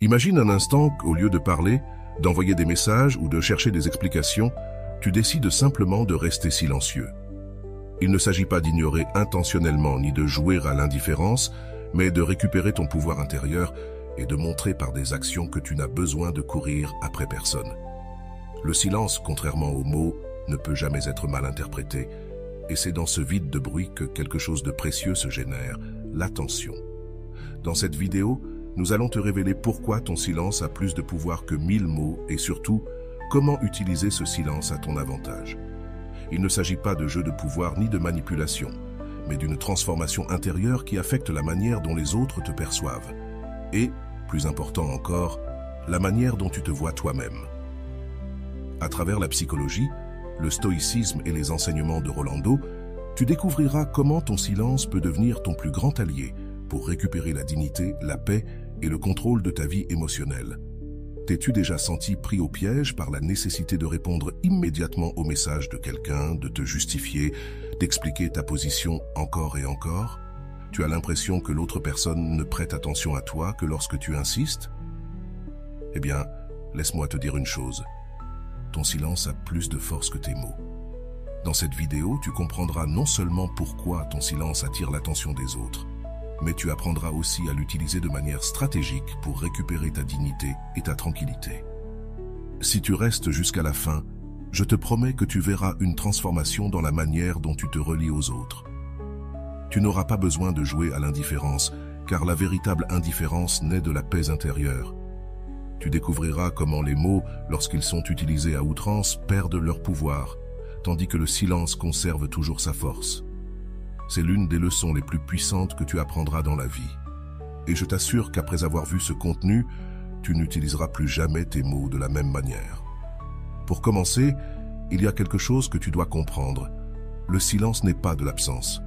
Imagine un instant qu'au lieu de parler, d'envoyer des messages ou de chercher des explications, tu décides simplement de rester silencieux. Il ne s'agit pas d'ignorer intentionnellement ni de jouer à l'indifférence, mais de récupérer ton pouvoir intérieur et de montrer par des actions que tu n'as besoin de courir après personne. Le silence, contrairement aux mots, ne peut jamais être mal interprété, et c'est dans ce vide de bruit que quelque chose de précieux se génère, l'attention. Dans cette vidéo, nous allons te révéler pourquoi ton silence a plus de pouvoir que 1000 mots et surtout, comment utiliser ce silence à ton avantage. Il ne s'agit pas de jeu de pouvoir ni de manipulation, mais d'une transformation intérieure qui affecte la manière dont les autres te perçoivent. Et, plus important encore, la manière dont tu te vois toi-même. À travers la psychologie, le stoïcisme et les enseignements de Rolando, tu découvriras comment ton silence peut devenir ton plus grand allié pour récupérer la dignité, la paix et le contrôle de ta vie émotionnelle. T'es-tu déjà senti pris au piège par la nécessité de répondre immédiatement au message de quelqu'un, de te justifier, d'expliquer ta position encore et encore? Tu as l'impression que l'autre personne ne prête attention à toi que lorsque tu insistes? Eh bien, laisse-moi te dire une chose. Ton silence a plus de force que tes mots. Dans cette vidéo, tu comprendras non seulement pourquoi ton silence attire l'attention des autres, mais tu apprendras aussi à l'utiliser de manière stratégique pour récupérer ta dignité et ta tranquillité. Si tu restes jusqu'à la fin, je te promets que tu verras une transformation dans la manière dont tu te relis aux autres. Tu n'auras pas besoin de jouer à l'indifférence, car la véritable indifférence naît de la paix intérieure. Tu découvriras comment les mots, lorsqu'ils sont utilisés à outrance, perdent leur pouvoir, tandis que le silence conserve toujours sa force. C'est l'une des leçons les plus puissantes que tu apprendras dans la vie. Et je t'assure qu'après avoir vu ce contenu, tu n'utiliseras plus jamais tes mots de la même manière. Pour commencer, il y a quelque chose que tu dois comprendre. Le silence n'est pas de l'absence.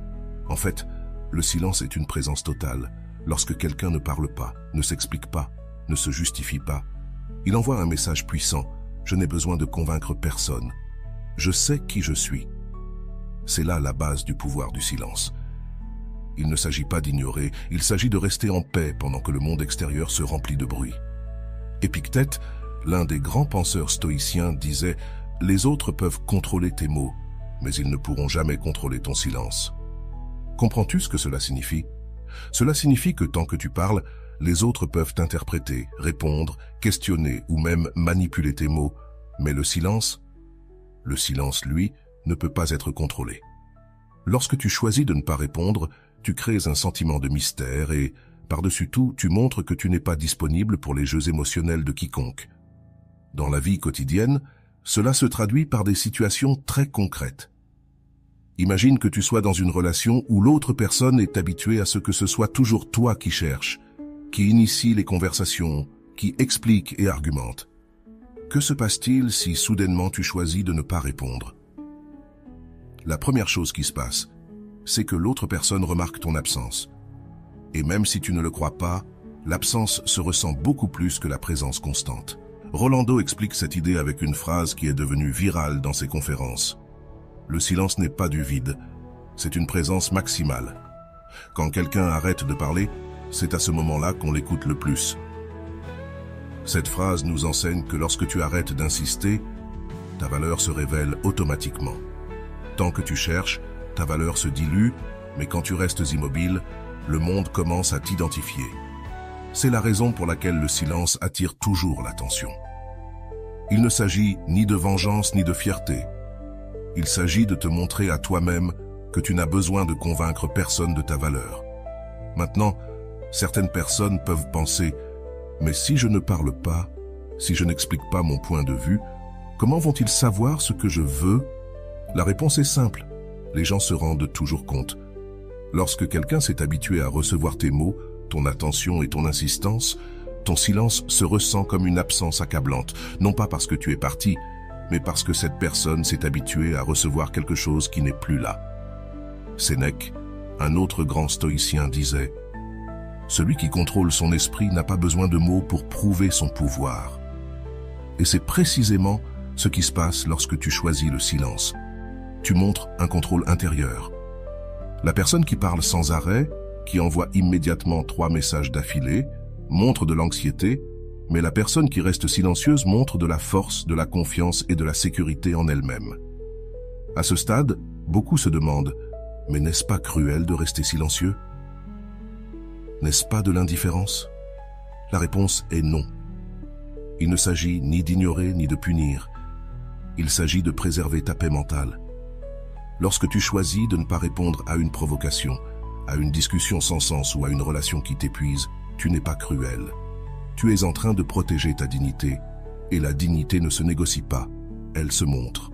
En fait, le silence est une présence totale. Lorsque quelqu'un ne parle pas, ne s'explique pas, ne se justifie pas, il envoie un message puissant. Je n'ai besoin de convaincre personne. Je sais qui je suis. C'est là la base du pouvoir du silence. Il ne s'agit pas d'ignorer, il s'agit de rester en paix pendant que le monde extérieur se remplit de bruit. Épictète, l'un des grands penseurs stoïciens, disait « Les autres peuvent contrôler tes mots, mais ils ne pourront jamais contrôler ton silence. » Comprends-tu ce que cela signifie? Cela signifie que tant que tu parles, les autres peuvent t'interpréter, répondre, questionner ou même manipuler tes mots, mais le silence, lui, ne peut pas être contrôlé. Lorsque tu choisis de ne pas répondre, tu crées un sentiment de mystère et, par-dessus tout, tu montres que tu n'es pas disponible pour les jeux émotionnels de quiconque. Dans la vie quotidienne, cela se traduit par des situations très concrètes. Imagine que tu sois dans une relation où l'autre personne est habituée à ce que ce soit toujours toi qui cherches, qui initie les conversations, qui explique et argumente. Que se passe-t-il si soudainement tu choisis de ne pas répondre? La première chose qui se passe, c'est que l'autre personne remarque ton absence. Et même si tu ne le crois pas, l'absence se ressent beaucoup plus que la présence constante. Rolando explique cette idée avec une phrase qui est devenue virale dans ses conférences. Le silence n'est pas du vide, c'est une présence maximale. Quand quelqu'un arrête de parler, c'est à ce moment-là qu'on l'écoute le plus. Cette phrase nous enseigne que lorsque tu arrêtes d'insister, ta valeur se révèle automatiquement. Tant que tu cherches, ta valeur se dilue, mais quand tu restes immobile, le monde commence à t'identifier. C'est la raison pour laquelle le silence attire toujours l'attention. Il ne s'agit ni de vengeance ni de fierté. Il s'agit de te montrer à toi-même que tu n'as besoin de convaincre personne de ta valeur. Maintenant, certaines personnes peuvent penser « Mais si je ne parle pas, si je n'explique pas mon point de vue, comment vont-ils savoir ce que je veux ?» La réponse est simple. Les gens se rendent toujours compte. Lorsque quelqu'un s'est habitué à recevoir tes mots, ton attention et ton insistance, ton silence se ressent comme une absence accablante, non pas parce que tu es parti, mais parce que cette personne s'est habituée à recevoir quelque chose qui n'est plus là. Sénèque, un autre grand stoïcien, disait « Celui qui contrôle son esprit n'a pas besoin de mots pour prouver son pouvoir. » Et c'est précisément ce qui se passe lorsque tu choisis le silence. Tu montres un contrôle intérieur. La personne qui parle sans arrêt, qui envoie immédiatement 3 messages d'affilée, montre de l'anxiété, Mais la personne qui reste silencieuse montre de la force, de la confiance et de la sécurité en elle-même. À ce stade, beaucoup se demandent « Mais n'est-ce pas cruel de rester silencieux? N'est-ce pas de l'indifférence ?» La réponse est non. Il ne s'agit ni d'ignorer ni de punir. Il s'agit de préserver ta paix mentale. Lorsque tu choisis de ne pas répondre à une provocation, à une discussion sans sens ou à une relation qui t'épuise, tu n'es pas cruel. Tu es en train de protéger ta dignité, et la dignité ne se négocie pas, elle se montre.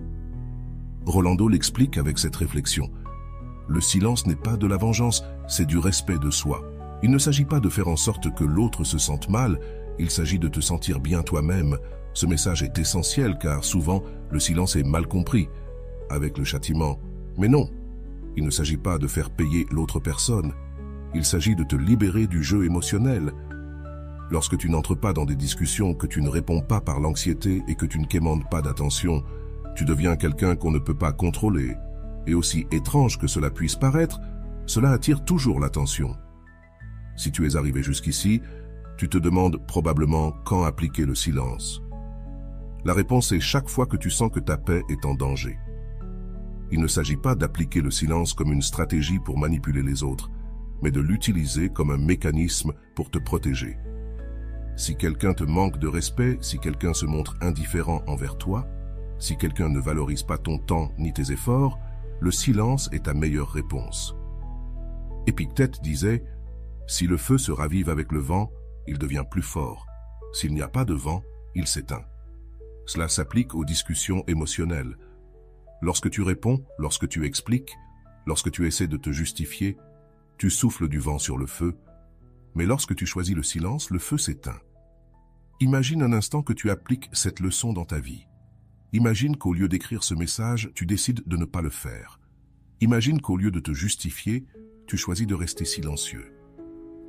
Rolando l'explique avec cette réflexion. Le silence n'est pas de la vengeance, c'est du respect de soi. Il ne s'agit pas de faire en sorte que l'autre se sente mal, il s'agit de te sentir bien toi-même. Ce message est essentiel car souvent, le silence est mal compris, avec le châtiment. Mais non, il ne s'agit pas de faire payer l'autre personne. Il s'agit de te libérer du jeu émotionnel. Lorsque tu n'entres pas dans des discussions, que tu ne réponds pas par l'anxiété et que tu ne quémandes pas d'attention, tu deviens quelqu'un qu'on ne peut pas contrôler. Et aussi étrange que cela puisse paraître, cela attire toujours l'attention. Si tu es arrivé jusqu'ici, tu te demandes probablement quand appliquer le silence. La réponse est chaque fois que tu sens que ta paix est en danger. Il ne s'agit pas d'appliquer le silence comme une stratégie pour manipuler les autres, mais de l'utiliser comme un mécanisme pour te protéger. Si quelqu'un te manque de respect, si quelqu'un se montre indifférent envers toi, si quelqu'un ne valorise pas ton temps ni tes efforts, le silence est ta meilleure réponse. Épictète disait « Si le feu se ravive avec le vent, il devient plus fort. S'il n'y a pas de vent, il s'éteint. » Cela s'applique aux discussions émotionnelles. Lorsque tu réponds, lorsque tu expliques, lorsque tu essaies de te justifier, tu souffles du vent sur le feu, mais lorsque tu choisis le silence, le feu s'éteint. Imagine un instant que tu appliques cette leçon dans ta vie. Imagine qu'au lieu d'écrire ce message, tu décides de ne pas le faire. Imagine qu'au lieu de te justifier, tu choisis de rester silencieux.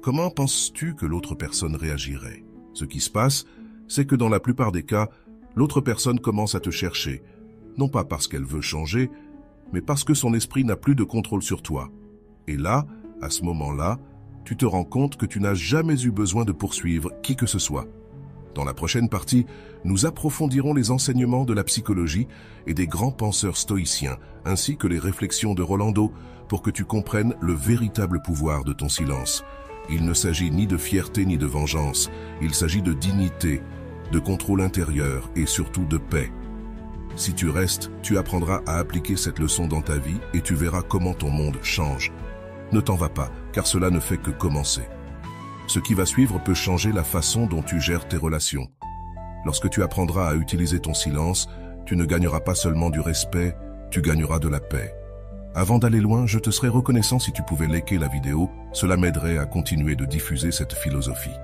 Comment penses-tu que l'autre personne réagirait? Ce qui se passe, c'est que dans la plupart des cas, l'autre personne commence à te chercher, non pas parce qu'elle veut changer, mais parce que son esprit n'a plus de contrôle sur toi. Et là, à ce moment-là, tu te rends compte que tu n'as jamais eu besoin de poursuivre qui que ce soit. Dans la prochaine partie, nous approfondirons les enseignements de la psychologie et des grands penseurs stoïciens, ainsi que les réflexions de Rolando, pour que tu comprennes le véritable pouvoir de ton silence. Il ne s'agit ni de fierté ni de vengeance, il s'agit de dignité, de contrôle intérieur et surtout de paix. Si tu restes, tu apprendras à appliquer cette leçon dans ta vie et tu verras comment ton monde change. Ne t'en va pas, car cela ne fait que commencer. Ce qui va suivre peut changer la façon dont tu gères tes relations. Lorsque tu apprendras à utiliser ton silence, tu ne gagneras pas seulement du respect, tu gagneras de la paix. Avant d'aller loin, je te serais reconnaissant si tu pouvais liker la vidéo, cela m'aiderait à continuer de diffuser cette philosophie.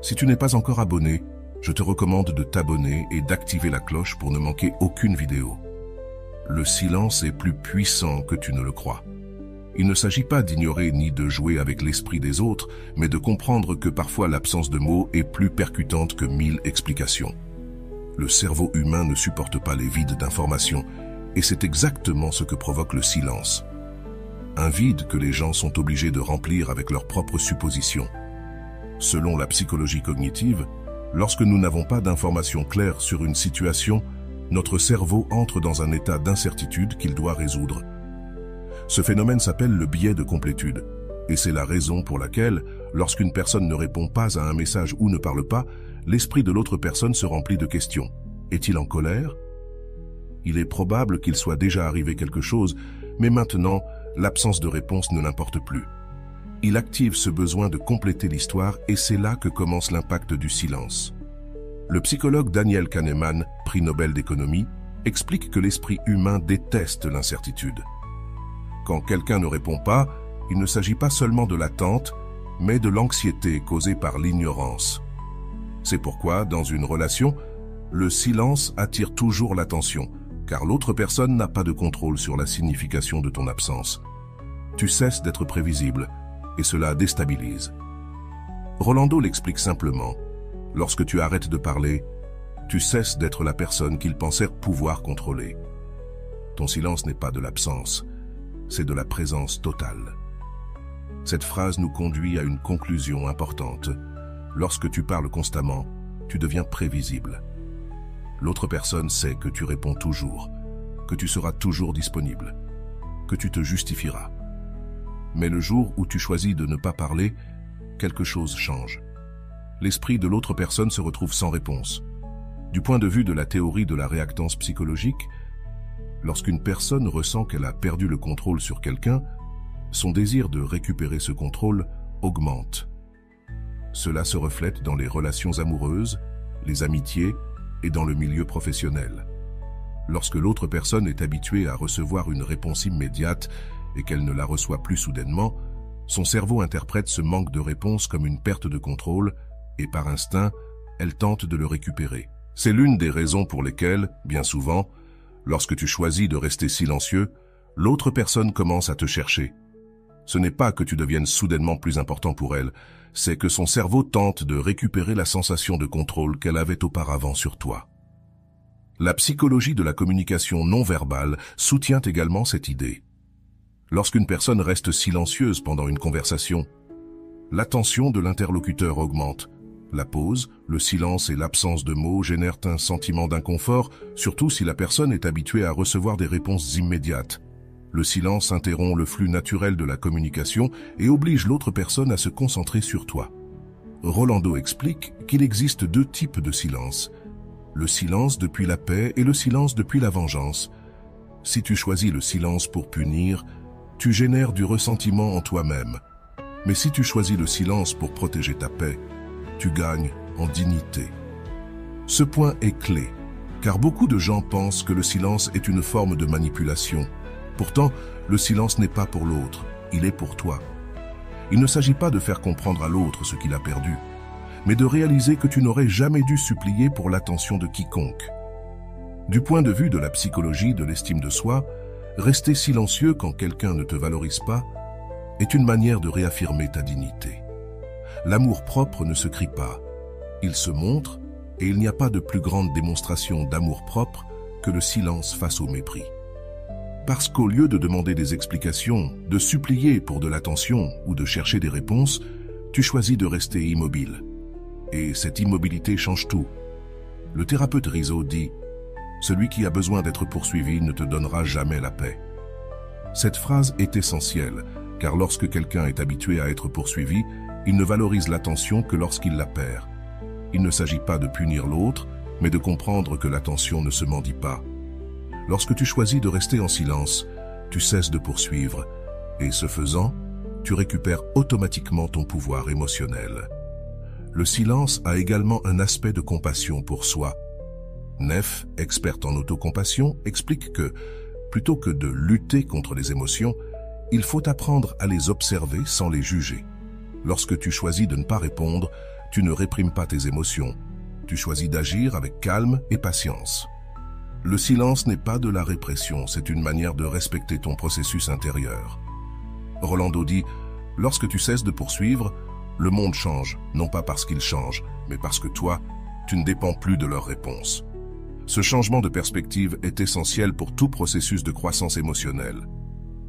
Si tu n'es pas encore abonné, je te recommande de t'abonner et d'activer la cloche pour ne manquer aucune vidéo. Le silence est plus puissant que tu ne le crois. Il ne s'agit pas d'ignorer ni de jouer avec l'esprit des autres, mais de comprendre que parfois l'absence de mots est plus percutante que 1000 explications. Le cerveau humain ne supporte pas les vides d'informations, et c'est exactement ce que provoque le silence. Un vide que les gens sont obligés de remplir avec leurs propres suppositions. Selon la psychologie cognitive, lorsque nous n'avons pas d'informations claires sur une situation, notre cerveau entre dans un état d'incertitude qu'il doit résoudre. Ce phénomène s'appelle le biais de complétude, et c'est la raison pour laquelle, lorsqu'une personne ne répond pas à un message ou ne parle pas, l'esprit de l'autre personne se remplit de questions. Est-il en colère? Il est probable qu'il soit déjà arrivé quelque chose, mais maintenant, l'absence de réponse ne l'importe plus. Il active ce besoin de compléter l'histoire et c'est là que commence l'impact du silence. Le psychologue Daniel Kahneman, prix Nobel d'économie, explique que l'esprit humain déteste l'incertitude. Quand quelqu'un ne répond pas, il ne s'agit pas seulement de l'attente, mais de l'anxiété causée par l'ignorance. C'est pourquoi, dans une relation, le silence attire toujours l'attention, car l'autre personne n'a pas de contrôle sur la signification de ton absence. Tu cesses d'être prévisible, et cela déstabilise. Rolando l'explique simplement. Lorsque tu arrêtes de parler, tu cesses d'être la personne qu'ils pensèrent pouvoir contrôler. Ton silence n'est pas de l'absence, c'est de la présence totale. Cette phrase nous conduit à une conclusion importante. Lorsque tu parles constamment, tu deviens prévisible. L'autre personne sait que tu réponds toujours, que tu seras toujours disponible, que tu te justifieras. Mais le jour où tu choisis de ne pas parler, quelque chose change. L'esprit de l'autre personne se retrouve sans réponse. Du point de vue de la théorie de la réactance psychologique, lorsqu'une personne ressent qu'elle a perdu le contrôle sur quelqu'un, son désir de récupérer ce contrôle augmente. Cela se reflète dans les relations amoureuses, les amitiés et dans le milieu professionnel. Lorsque l'autre personne est habituée à recevoir une réponse immédiate et qu'elle ne la reçoit plus soudainement, son cerveau interprète ce manque de réponse comme une perte de contrôle et par instinct, elle tente de le récupérer. C'est l'une des raisons pour lesquelles, bien souvent, lorsque tu choisis de rester silencieux, l'autre personne commence à te chercher. Ce n'est pas que tu deviennes soudainement plus important pour elle, c'est que son cerveau tente de récupérer la sensation de contrôle qu'elle avait auparavant sur toi. La psychologie de la communication non verbale soutient également cette idée. Lorsqu'une personne reste silencieuse pendant une conversation, l'attention de l'interlocuteur augmente. La pause, le silence et l'absence de mots génèrent un sentiment d'inconfort, surtout si la personne est habituée à recevoir des réponses immédiates. Le silence interrompt le flux naturel de la communication et oblige l'autre personne à se concentrer sur toi. Rolando explique qu'il existe deux types de silence. Le silence depuis la paix et le silence depuis la vengeance. Si tu choisis le silence pour punir, tu génères du ressentiment en toi-même. Mais si tu choisis le silence pour protéger ta paix, tu gagnes en dignité. Ce point est clé, car beaucoup de gens pensent que le silence est une forme de manipulation. Pourtant, le silence n'est pas pour l'autre, il est pour toi. Il ne s'agit pas de faire comprendre à l'autre ce qu'il a perdu, mais de réaliser que tu n'aurais jamais dû supplier pour l'attention de quiconque. Du point de vue de la psychologie de l'estime de soi, rester silencieux quand quelqu'un ne te valorise pas est une manière de réaffirmer ta dignité. L'amour-propre ne se crie pas, il se montre et il n'y a pas de plus grande démonstration d'amour-propre que le silence face au mépris. Parce qu'au lieu de demander des explications, de supplier pour de l'attention ou de chercher des réponses, tu choisis de rester immobile. Et cette immobilité change tout. Le thérapeute Rizzo dit « Celui qui a besoin d'être poursuivi ne te donnera jamais la paix ». Cette phrase est essentielle, car lorsque quelqu'un est habitué à être poursuivi, il ne valorise l'attention que lorsqu'il la perd. Il ne s'agit pas de punir l'autre, mais de comprendre que l'attention ne se mendie pas. Lorsque tu choisis de rester en silence, tu cesses de poursuivre, et ce faisant, tu récupères automatiquement ton pouvoir émotionnel. Le silence a également un aspect de compassion pour soi. Neff, experte en autocompassion, explique que, plutôt que de lutter contre les émotions, il faut apprendre à les observer sans les juger. Lorsque tu choisis de ne pas répondre, tu ne réprimes pas tes émotions. Tu choisis d'agir avec calme et patience. Le silence n'est pas de la répression, c'est une manière de respecter ton processus intérieur. Rolando dit « Lorsque tu cesses de poursuivre, le monde change, non pas parce qu'il change, mais parce que toi, tu ne dépends plus de leurs réponses. » Ce changement de perspective est essentiel pour tout processus de croissance émotionnelle.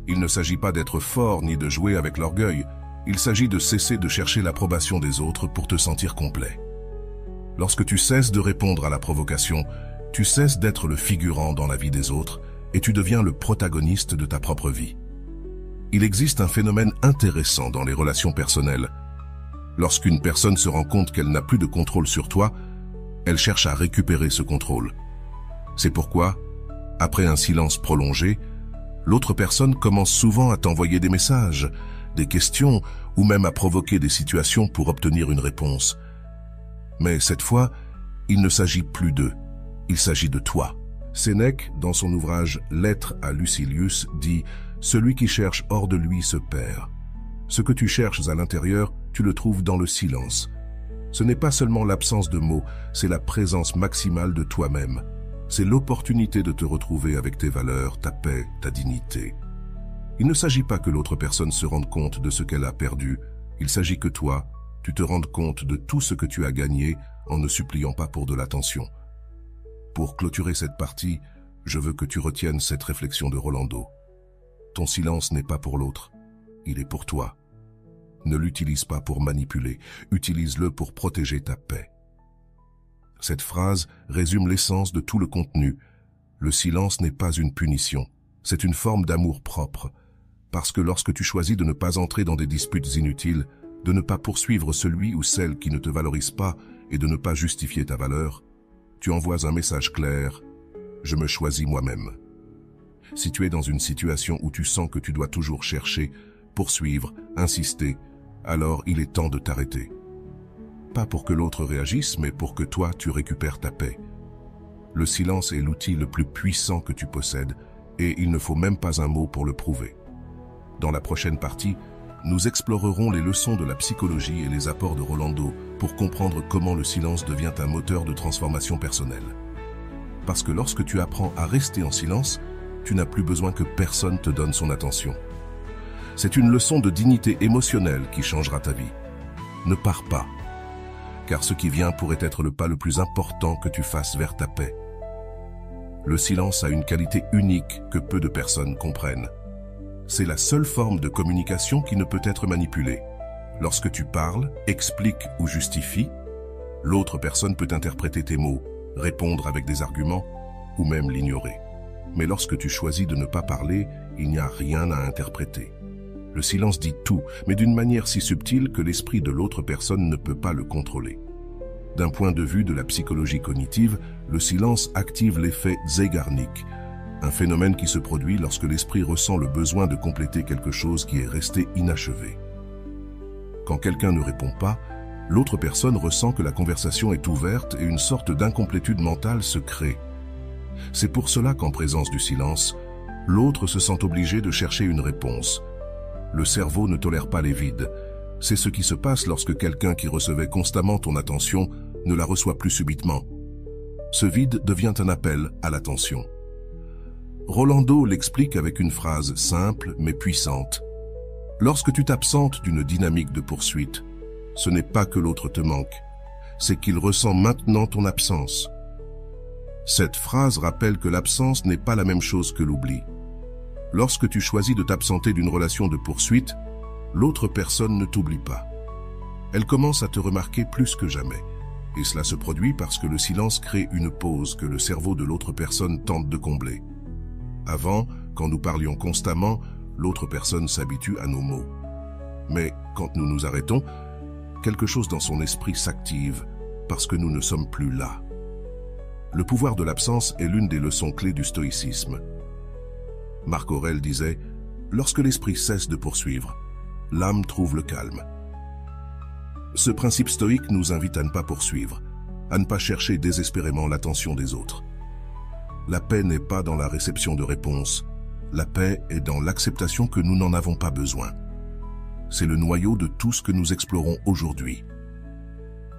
Il ne s'agit pas d'être fort ni de jouer avec l'orgueil, il s'agit de cesser de chercher l'approbation des autres pour te sentir complet. Lorsque tu cesses de répondre à la provocation, tu cesses d'être le figurant dans la vie des autres et tu deviens le protagoniste de ta propre vie. Il existe un phénomène intéressant dans les relations personnelles. Lorsqu'une personne se rend compte qu'elle n'a plus de contrôle sur toi, elle cherche à récupérer ce contrôle. C'est pourquoi, après un silence prolongé, l'autre personne commence souvent à t'envoyer des messages, des questions ou même à provoquer des situations pour obtenir une réponse. Mais cette fois, il ne s'agit plus d'eux. Il s'agit de toi. Sénèque, dans son ouvrage « Lettre à Lucilius », dit « Celui qui cherche hors de lui se perd. Ce que tu cherches à l'intérieur, tu le trouves dans le silence. Ce n'est pas seulement l'absence de mots, c'est la présence maximale de toi-même. C'est l'opportunité de te retrouver avec tes valeurs, ta paix, ta dignité. Il ne s'agit pas que l'autre personne se rende compte de ce qu'elle a perdu. Il s'agit que toi, tu te rendes compte de tout ce que tu as gagné en ne suppliant pas pour de l'attention. Pour clôturer cette partie, je veux que tu retiennes cette réflexion de Rolando. Ton silence n'est pas pour l'autre, il est pour toi. Ne l'utilise pas pour manipuler, utilise-le pour protéger ta paix. Cette phrase résume l'essence de tout le contenu. Le silence n'est pas une punition, c'est une forme d'amour propre. Parce que lorsque tu choisis de ne pas entrer dans des disputes inutiles, de ne pas poursuivre celui ou celle qui ne te valorise pas et de ne pas justifier ta valeur, tu envoies un message clair « Je me choisis moi-même ». Si tu es dans une situation où tu sens que tu dois toujours chercher, poursuivre, insister, alors il est temps de t'arrêter. Pas pour que l'autre réagisse, mais pour que toi, tu récupères ta paix. Le silence est l'outil le plus puissant que tu possèdes et il ne faut même pas un mot pour le prouver. Dans la prochaine partie, nous explorerons les leçons de la psychologie et les apports de Rolando pour comprendre comment le silence devient un moteur de transformation personnelle. Parce que lorsque tu apprends à rester en silence, tu n'as plus besoin que personne te donne son attention. C'est une leçon de dignité émotionnelle qui changera ta vie. Ne pars pas, car ce qui vient pourrait être le pas le plus important que tu fasses vers ta paix. Le silence a une qualité unique que peu de personnes comprennent. C'est la seule forme de communication qui ne peut être manipulée. Lorsque tu parles, expliques ou justifies, l'autre personne peut interpréter tes mots, répondre avec des arguments ou même l'ignorer. Mais lorsque tu choisis de ne pas parler, il n'y a rien à interpréter. Le silence dit tout, mais d'une manière si subtile que l'esprit de l'autre personne ne peut pas le contrôler. D'un point de vue de la psychologie cognitive, le silence active l'effet Zeigarnik, un phénomène qui se produit lorsque l'esprit ressent le besoin de compléter quelque chose qui est resté inachevé. Quand quelqu'un ne répond pas, l'autre personne ressent que la conversation est ouverte et une sorte d'incomplétude mentale se crée. C'est pour cela qu'en présence du silence, l'autre se sent obligé de chercher une réponse. Le cerveau ne tolère pas les vides. C'est ce qui se passe lorsque quelqu'un qui recevait constamment ton attention ne la reçoit plus subitement. Ce vide devient un appel à l'attention. Rolando l'explique avec une phrase simple mais puissante. Lorsque tu t'absentes d'une dynamique de poursuite, ce n'est pas que l'autre te manque, c'est qu'il ressent maintenant ton absence. Cette phrase rappelle que l'absence n'est pas la même chose que l'oubli. Lorsque tu choisis de t'absenter d'une relation de poursuite, l'autre personne ne t'oublie pas. Elle commence à te remarquer plus que jamais. Et cela se produit parce que le silence crée une pause que le cerveau de l'autre personne tente de combler. Avant, quand nous parlions constamment, l'autre personne s'habitue à nos mots. Mais quand nous nous arrêtons, quelque chose dans son esprit s'active parce que nous ne sommes plus là. Le pouvoir de l'absence est l'une des leçons clés du stoïcisme. Marc Aurèle disait « Lorsque l'esprit cesse de poursuivre, l'âme trouve le calme ». Ce principe stoïque nous invite à ne pas poursuivre, à ne pas chercher désespérément l'attention des autres. La paix n'est pas dans la réception de réponses, la paix est dans l'acceptation que nous n'en avons pas besoin. C'est le noyau de tout ce que nous explorons aujourd'hui.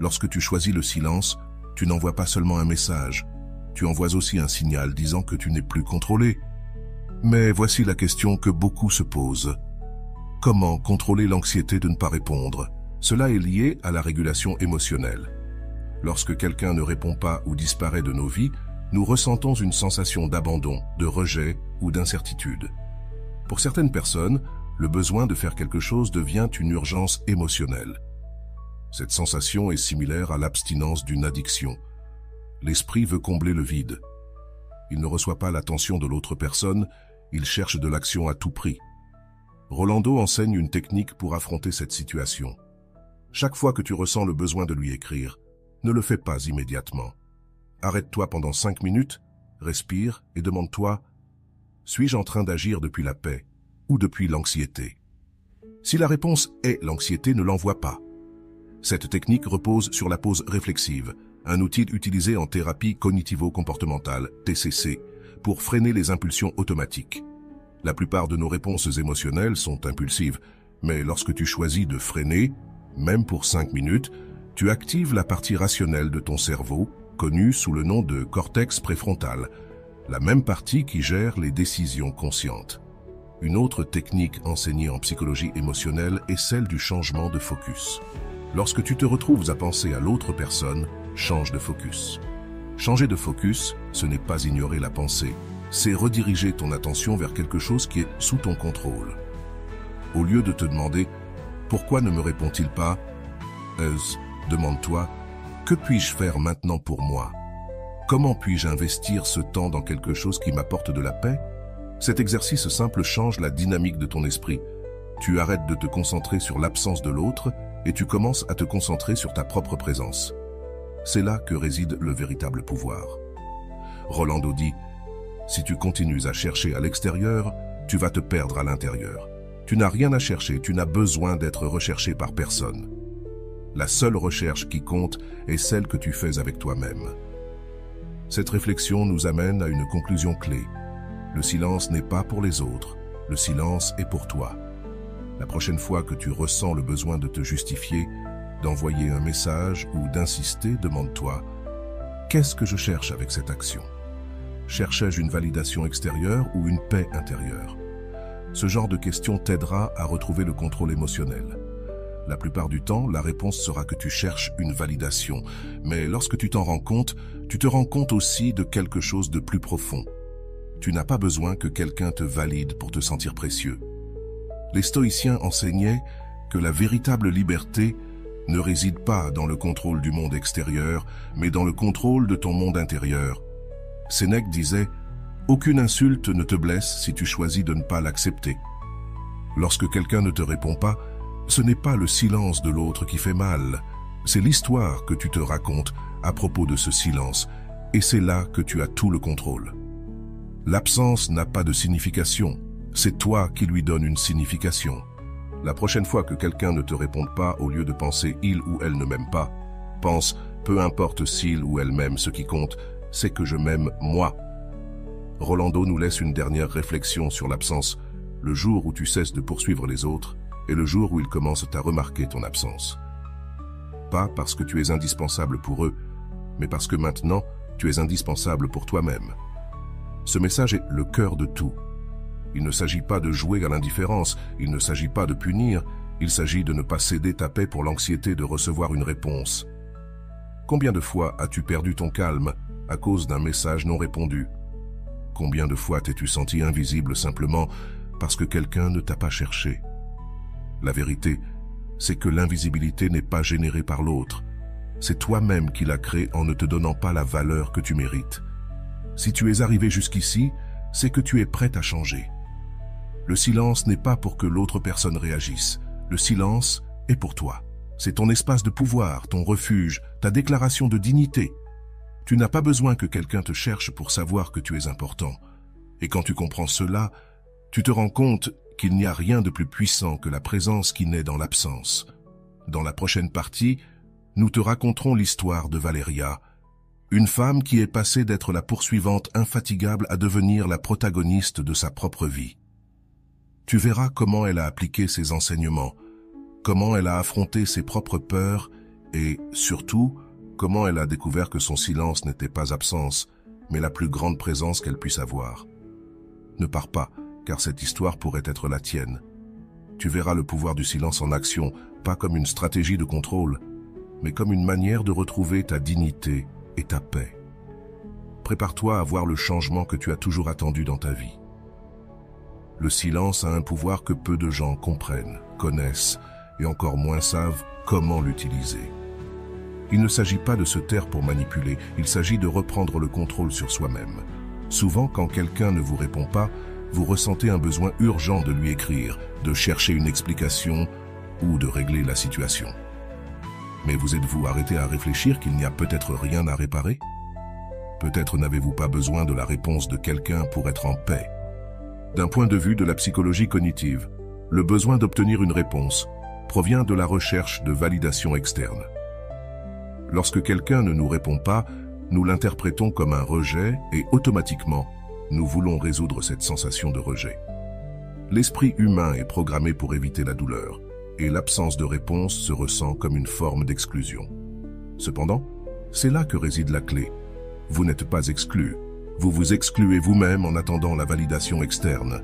Lorsque tu choisis le silence, tu n'envoies pas seulement un message, tu envoies aussi un signal disant que tu n'es plus contrôlé. Mais voici la question que beaucoup se posent. Comment contrôler l'anxiété de ne pas répondre? Cela est lié à la régulation émotionnelle. Lorsque quelqu'un ne répond pas ou disparaît de nos vies, nous ressentons une sensation d'abandon, de rejet ou d'incertitude. Pour certaines personnes, le besoin de faire quelque chose devient une urgence émotionnelle. Cette sensation est similaire à l'abstinence d'une addiction. L'esprit veut combler le vide. Il ne reçoit pas l'attention de l'autre personne, il cherche de l'action à tout prix. Rolando enseigne une technique pour affronter cette situation. Chaque fois que tu ressens le besoin de lui écrire, ne le fais pas immédiatement. Arrête-toi pendant 5 minutes, respire et demande-toi « Suis-je en train d'agir depuis la paix ou depuis l'anxiété ?» Si la réponse est l'anxiété, ne l'envoie pas. Cette technique repose sur la pause réflexive, un outil utilisé en thérapie cognitivo-comportementale, TCC, pour freiner les impulsions automatiques. La plupart de nos réponses émotionnelles sont impulsives, mais lorsque tu choisis de freiner, même pour 5 minutes, tu actives la partie rationnelle de ton cerveau, connue sous le nom de cortex préfrontal, la même partie qui gère les décisions conscientes. Une autre technique enseignée en psychologie émotionnelle est celle du changement de focus. Lorsque tu te retrouves à penser à l'autre personne, change de focus. Changer de focus, ce n'est pas ignorer la pensée, c'est rediriger ton attention vers quelque chose qui est sous ton contrôle. Au lieu de te demander Pourquoi ne me répond-il pas? Demande-toi, que puis-je faire maintenant pour moi? Comment puis-je investir ce temps dans quelque chose qui m'apporte de la paix? Cet exercice simple change la dynamique de ton esprit. Tu arrêtes de te concentrer sur l'absence de l'autre et tu commences à te concentrer sur ta propre présence. C'est là que réside le véritable pouvoir. Rolando dit, si tu continues à chercher à l'extérieur, tu vas te perdre à l'intérieur. Tu n'as rien à chercher, tu n'as besoin d'être recherché par personne. La seule recherche qui compte est celle que tu fais avec toi-même. Cette réflexion nous amène à une conclusion clé. Le silence n'est pas pour les autres, le silence est pour toi. La prochaine fois que tu ressens le besoin de te justifier, d'envoyer un message ou d'insister, demande-toi « Qu'est-ce que je cherche avec cette action ? Cherchais-je une validation extérieure ou une paix intérieure ?» Ce genre de question t'aidera à retrouver le contrôle émotionnel. La plupart du temps, la réponse sera que tu cherches une validation. Mais lorsque tu t'en rends compte, tu te rends compte aussi de quelque chose de plus profond. Tu n'as pas besoin que quelqu'un te valide pour te sentir précieux. Les stoïciens enseignaient que la véritable liberté ne réside pas dans le contrôle du monde extérieur, mais dans le contrôle de ton monde intérieur. Sénèque disait « Aucune insulte ne te blesse si tu choisis de ne pas l'accepter. » Lorsque quelqu'un ne te répond pas, ce n'est pas le silence de l'autre qui fait mal, c'est l'histoire que tu te racontes à propos de ce silence, et c'est là que tu as tout le contrôle. L'absence n'a pas de signification, c'est toi qui lui donnes une signification. La prochaine fois que quelqu'un ne te réponde pas, au lieu de penser « il ou elle ne m'aime pas », pense « peu importe s'il ou elle m'aime, ce qui compte, c'est que je m'aime moi ». Rolando nous laisse une dernière réflexion sur l'absence, le jour où tu cesses de poursuivre les autres, et le jour où ils commencent à remarquer ton absence. Pas parce que tu es indispensable pour eux, mais parce que maintenant, tu es indispensable pour toi-même. Ce message est le cœur de tout. Il ne s'agit pas de jouer à l'indifférence, il ne s'agit pas de punir, il s'agit de ne pas céder ta paix pour l'anxiété de recevoir une réponse. Combien de fois as-tu perdu ton calme à cause d'un message non répondu? Combien de fois t'es-tu senti invisible simplement parce que quelqu'un ne t'a pas cherché? La vérité, c'est que l'invisibilité n'est pas générée par l'autre. C'est toi-même qui l'as créée en ne te donnant pas la valeur que tu mérites. Si tu es arrivé jusqu'ici, c'est que tu es prêt à changer. Le silence n'est pas pour que l'autre personne réagisse. Le silence est pour toi. C'est ton espace de pouvoir, ton refuge, ta déclaration de dignité. Tu n'as pas besoin que quelqu'un te cherche pour savoir que tu es important. Et quand tu comprends cela, tu te rends compte qu'il n'y a rien de plus puissant que la présence qui naît dans l'absence. Dans la prochaine partie, nous te raconterons l'histoire de Valeria, une femme qui est passée d'être la poursuivante infatigable à devenir la protagoniste de sa propre vie. Tu verras comment elle a appliqué ses enseignements, comment elle a affronté ses propres peurs et, surtout, comment elle a découvert que son silence n'était pas absence, mais la plus grande présence qu'elle puisse avoir. Ne pars pas, car cette histoire pourrait être la tienne. Tu verras le pouvoir du silence en action, pas comme une stratégie de contrôle, mais comme une manière de retrouver ta dignité et ta paix. Prépare-toi à voir le changement que tu as toujours attendu dans ta vie. Le silence a un pouvoir que peu de gens comprennent, connaissent, et encore moins savent comment l'utiliser. Il ne s'agit pas de se taire pour manipuler, il s'agit de reprendre le contrôle sur soi-même. Souvent, quand quelqu'un ne vous répond pas, vous ressentez un besoin urgent de lui écrire, de chercher une explication ou de régler la situation. Mais vous êtes-vous arrêté à réfléchir qu'il n'y a peut-être rien à réparer? Peut-être n'avez-vous pas besoin de la réponse de quelqu'un pour être en paix. D'un point de vue de la psychologie cognitive, le besoin d'obtenir une réponse provient de la recherche de validation externe. Lorsque quelqu'un ne nous répond pas, nous l'interprétons comme un rejet et automatiquement, nous voulons résoudre cette sensation de rejet. L'esprit humain est programmé pour éviter la douleur, et l'absence de réponse se ressent comme une forme d'exclusion. Cependant, c'est là que réside la clé. Vous n'êtes pas exclu, vous vous excluez vous-même en attendant la validation externe.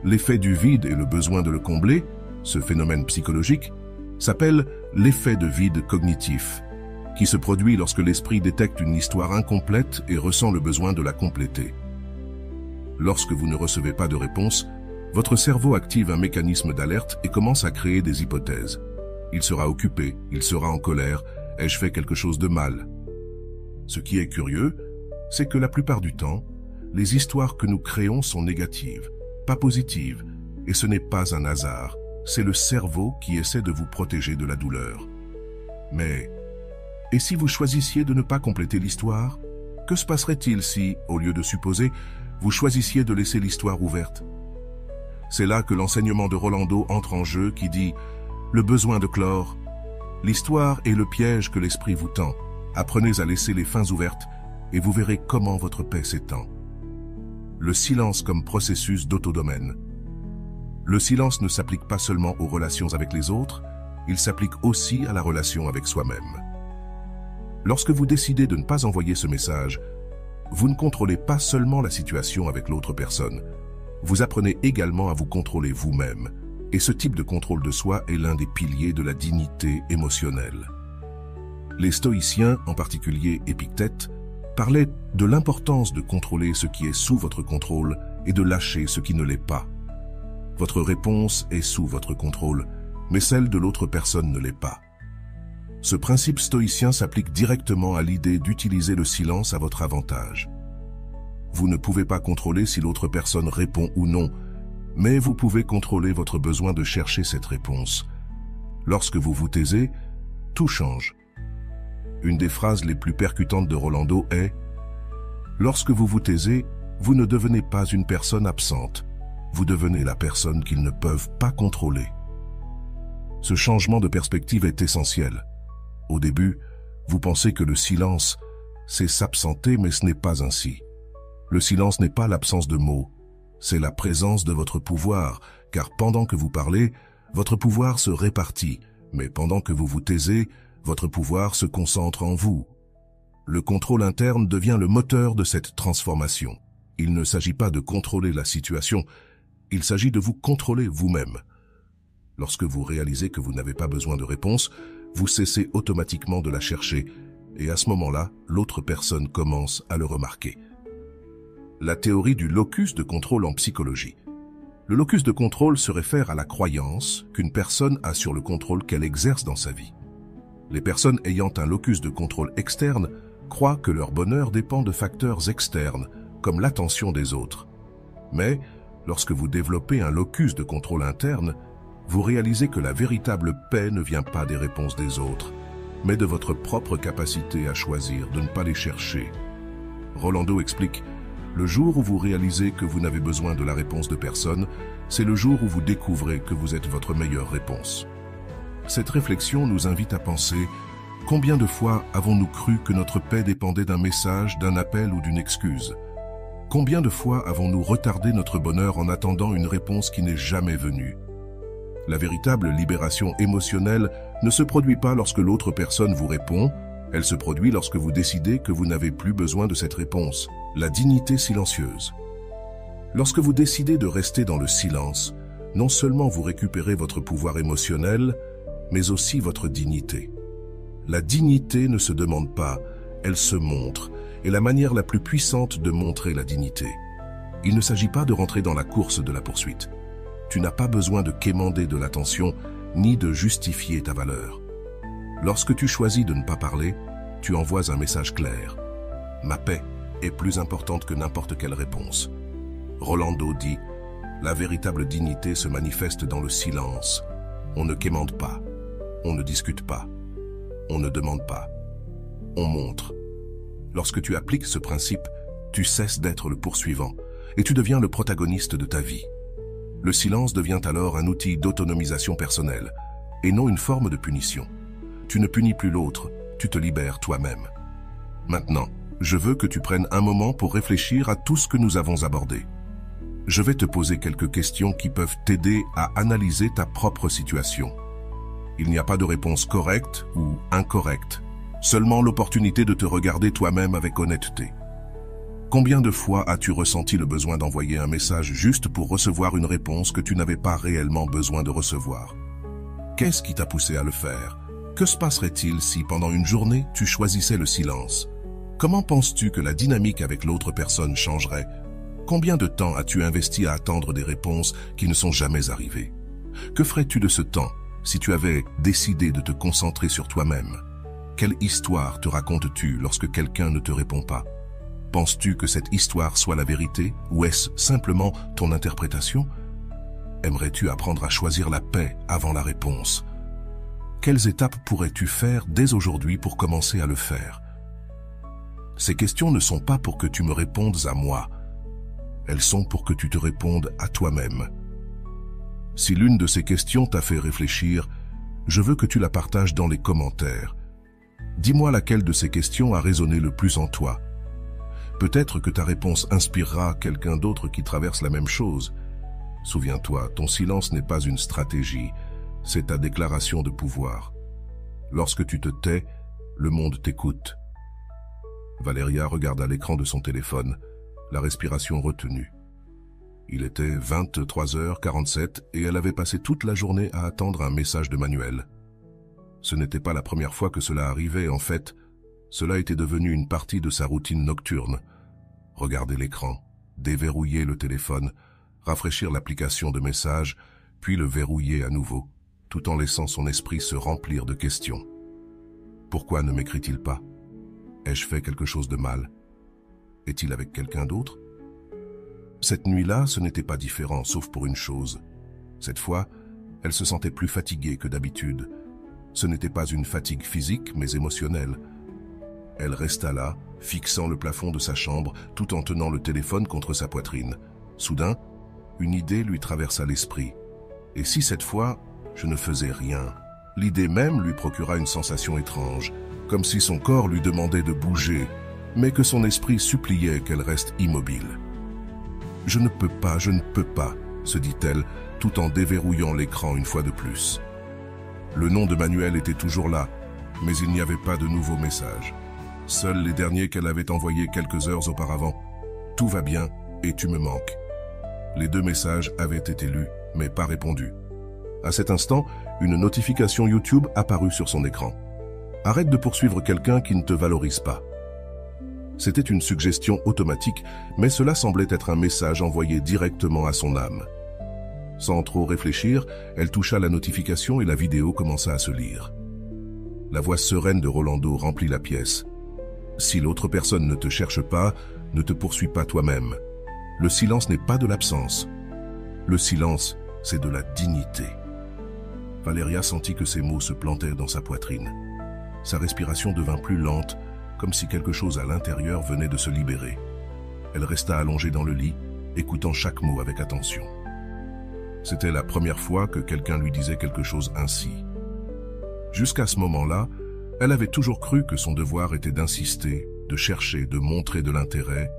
L'effet du vide et le besoin de le combler, ce phénomène psychologique, s'appelle l'effet de vide cognitif, qui se produit lorsque l'esprit détecte une histoire incomplète et ressent le besoin de la compléter. Lorsque vous ne recevez pas de réponse, Votre cerveau active un mécanisme d'alerte et commence à créer des hypothèses. Il sera occupé, il sera en colère, ai-je fait quelque chose de mal? Ce qui est curieux, c'est que la plupart du temps, les histoires que nous créons sont négatives, pas positives, et ce n'est pas un hasard, c'est le cerveau qui essaie de vous protéger de la douleur. Mais, et si vous choisissiez de ne pas compléter l'histoire? Que se passerait-il si, au lieu de supposer, vous choisissiez de laisser l'histoire ouverte? C'est là que l'enseignement de Rolando entre en jeu qui dit « Le besoin de clore. L'histoire est le piège que l'esprit vous tend. Apprenez à laisser les fins ouvertes et vous verrez comment votre paix s'étend. » Le silence comme processus d'autodomène. Le silence ne s'applique pas seulement aux relations avec les autres, il s'applique aussi à la relation avec soi-même. Lorsque vous décidez de ne pas envoyer ce message, vous ne contrôlez pas seulement la situation avec l'autre personne, vous apprenez également à vous contrôler vous-même, et ce type de contrôle de soi est l'un des piliers de la dignité émotionnelle. Les stoïciens, en particulier Épictète, parlaient de l'importance de contrôler ce qui est sous votre contrôle et de lâcher ce qui ne l'est pas. Votre réponse est sous votre contrôle, mais celle de l'autre personne ne l'est pas. Ce principe stoïcien s'applique directement à l'idée d'utiliser le silence à votre avantage. Vous ne pouvez pas contrôler si l'autre personne répond ou non, mais vous pouvez contrôler votre besoin de chercher cette réponse. Lorsque vous vous taisez, tout change. Une des phrases les plus percutantes de Rolando est « Lorsque vous vous taisez, vous ne devenez pas une personne absente, vous devenez la personne qu'ils ne peuvent pas contrôler. » Ce changement de perspective est essentiel. Au début, vous pensez que le silence, c'est s'absenter, mais ce n'est pas ainsi. Le silence n'est pas l'absence de mots, c'est la présence de votre pouvoir, car pendant que vous parlez, votre pouvoir se répartit, mais pendant que vous vous taisez, votre pouvoir se concentre en vous. Le contrôle interne devient le moteur de cette transformation. Il ne s'agit pas de contrôler la situation, il s'agit de vous contrôler vous-même. Lorsque vous réalisez que vous n'avez pas besoin de réponse, vous cessez automatiquement de la chercher, et à ce moment-là, l'autre personne commence à le remarquer. La théorie du locus de contrôle en psychologie. Le locus de contrôle se réfère à la croyance qu'une personne a sur le contrôle qu'elle exerce dans sa vie. Les personnes ayant un locus de contrôle externe croient que leur bonheur dépend de facteurs externes, comme l'attention des autres. Mais, lorsque vous développez un locus de contrôle interne, vous réalisez que la véritable paix ne vient pas des réponses des autres, mais de votre propre capacité à choisir de ne pas les chercher. Rolando explique « Le jour où vous réalisez que vous n'avez besoin de la réponse de personne, c'est le jour où vous découvrez que vous êtes votre meilleure réponse. » Cette réflexion nous invite à penser « Combien de fois avons-nous cru que notre paix dépendait d'un message, d'un appel ou d'une excuse ? Combien de fois avons-nous retardé notre bonheur en attendant une réponse qui n'est jamais venue ? La véritable libération émotionnelle ne se produit pas lorsque l'autre personne vous répond, elle se produit lorsque vous décidez que vous n'avez plus besoin de cette réponse. La dignité silencieuse. Lorsque vous décidez de rester dans le silence, non seulement vous récupérez votre pouvoir émotionnel, mais aussi votre dignité. La dignité ne se demande pas, elle se montre, et la manière la plus puissante de montrer la dignité. Il ne s'agit pas de rentrer dans la course de la poursuite. Tu n'as pas besoin de quémander de l'attention, ni de justifier ta valeur. Lorsque tu choisis de ne pas parler, tu envoies un message clair. Ma paix est plus importante que n'importe quelle réponse. Rolando dit, la véritable dignité se manifeste dans le silence. On ne quémande pas, on ne discute pas, on ne demande pas, on montre. Lorsque tu appliques ce principe, tu cesses d'être le poursuivant et tu deviens le protagoniste de ta vie. Le silence devient alors un outil d'autonomisation personnelle et non une forme de punition. Tu ne punis plus l'autre, tu te libères toi-même. Maintenant, je veux que tu prennes un moment pour réfléchir à tout ce que nous avons abordé. Je vais te poser quelques questions qui peuvent t'aider à analyser ta propre situation. Il n'y a pas de réponse correcte ou incorrecte, seulement l'opportunité de te regarder toi-même avec honnêteté. Combien de fois as-tu ressenti le besoin d'envoyer un message juste pour recevoir une réponse que tu n'avais pas réellement besoin de recevoir? Qu'est-ce qui t'a poussé à le faire? Que se passerait-il si, pendant une journée, tu choisissais le silence? Comment penses-tu que la dynamique avec l'autre personne changerait? Combien de temps as-tu investi à attendre des réponses qui ne sont jamais arrivées? Que ferais-tu de ce temps si tu avais décidé de te concentrer sur toi-même? Quelle histoire te racontes-tu lorsque quelqu'un ne te répond pas? Penses-tu que cette histoire soit la vérité ou est-ce simplement ton interprétation? Aimerais-tu apprendre à choisir la paix avant la réponse? Quelles étapes pourrais-tu faire dès aujourd'hui pour commencer à le faire? Ces questions ne sont pas pour que tu me répondes à moi. Elles sont pour que tu te répondes à toi-même. Si l'une de ces questions t'a fait réfléchir, je veux que tu la partages dans les commentaires. Dis-moi laquelle de ces questions a résonné le plus en toi. Peut-être que ta réponse inspirera quelqu'un d'autre qui traverse la même chose. Souviens-toi, ton silence n'est pas une stratégie, c'est ta déclaration de pouvoir. Lorsque tu te tais, le monde t'écoute. Valéria regarda l'écran de son téléphone, la respiration retenue. Il était 23h47 et elle avait passé toute la journée à attendre un message de Manuel. Ce n'était pas la première fois que cela arrivait, en fait, cela était devenu une partie de sa routine nocturne. Regarder l'écran, déverrouiller le téléphone, rafraîchir l'application de messages, puis le verrouiller à nouveau, tout en laissant son esprit se remplir de questions. Pourquoi ne m'écrit-il pas? Ai-je fait quelque chose de mal? Est-il avec quelqu'un d'autre? Cette nuit-là, ce n'était pas différent, sauf pour une chose. Cette fois, elle se sentait plus fatiguée que d'habitude. Ce n'était pas une fatigue physique, mais émotionnelle. Elle resta là, fixant le plafond de sa chambre, tout en tenant le téléphone contre sa poitrine. Soudain, une idée lui traversa l'esprit. Et si cette fois, je ne faisais rien? L'idée même lui procura une sensation étrange, comme si son corps lui demandait de bouger, mais que son esprit suppliait qu'elle reste immobile. « Je ne peux pas, se dit-elle, tout en déverrouillant l'écran une fois de plus. Le nom de Manuel était toujours là, mais il n'y avait pas de nouveaux messages. Seuls les derniers qu'elle avait envoyés quelques heures auparavant. « Tout va bien et tu me manques. » Les 2 messages avaient été lus, mais pas répondus. À cet instant, une notification YouTube apparut sur son écran. « Arrête de poursuivre quelqu'un qui ne te valorise pas. » C'était une suggestion automatique, mais cela semblait être un message envoyé directement à son âme. Sans trop réfléchir, elle toucha la notification et la vidéo commença à se lire. La voix sereine de Rolando remplit la pièce. « Si l'autre personne ne te cherche pas, ne te poursuis pas toi-même. Le silence n'est pas de l'absence. Le silence, c'est de la dignité. » Valéria sentit que ces mots se plantaient dans sa poitrine. Sa respiration devint plus lente, comme si quelque chose à l'intérieur venait de se libérer. Elle resta allongée dans le lit, écoutant chaque mot avec attention. C'était la première fois que quelqu'un lui disait quelque chose ainsi. Jusqu'à ce moment-là, elle avait toujours cru que son devoir était d'insister, de chercher, de montrer de l'intérêt,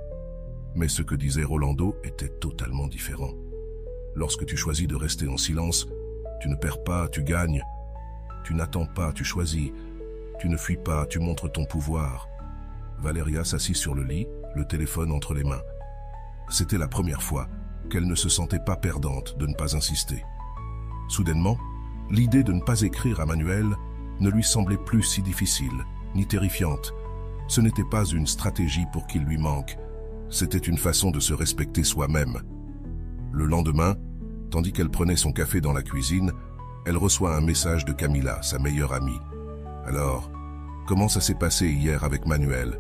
mais ce que disait Rolando était totalement différent. Lorsque tu choisis de rester en silence, tu ne perds pas, tu gagnes. Tu n'attends pas, tu choisis. Tu ne fuis pas, tu montres ton pouvoir. Valéria s'assit sur le lit, le téléphone entre les mains. C'était la première fois qu'elle ne se sentait pas perdante de ne pas insister. Soudainement, l'idée de ne pas écrire à Manuel ne lui semblait plus si difficile, ni terrifiante. Ce n'était pas une stratégie pour qu'il lui manque, c'était une façon de se respecter soi-même. Le lendemain, tandis qu'elle prenait son café dans la cuisine, elle reçoit un message de Camila, sa meilleure amie. « Alors, comment ça s'est passé hier avec Manuel ?»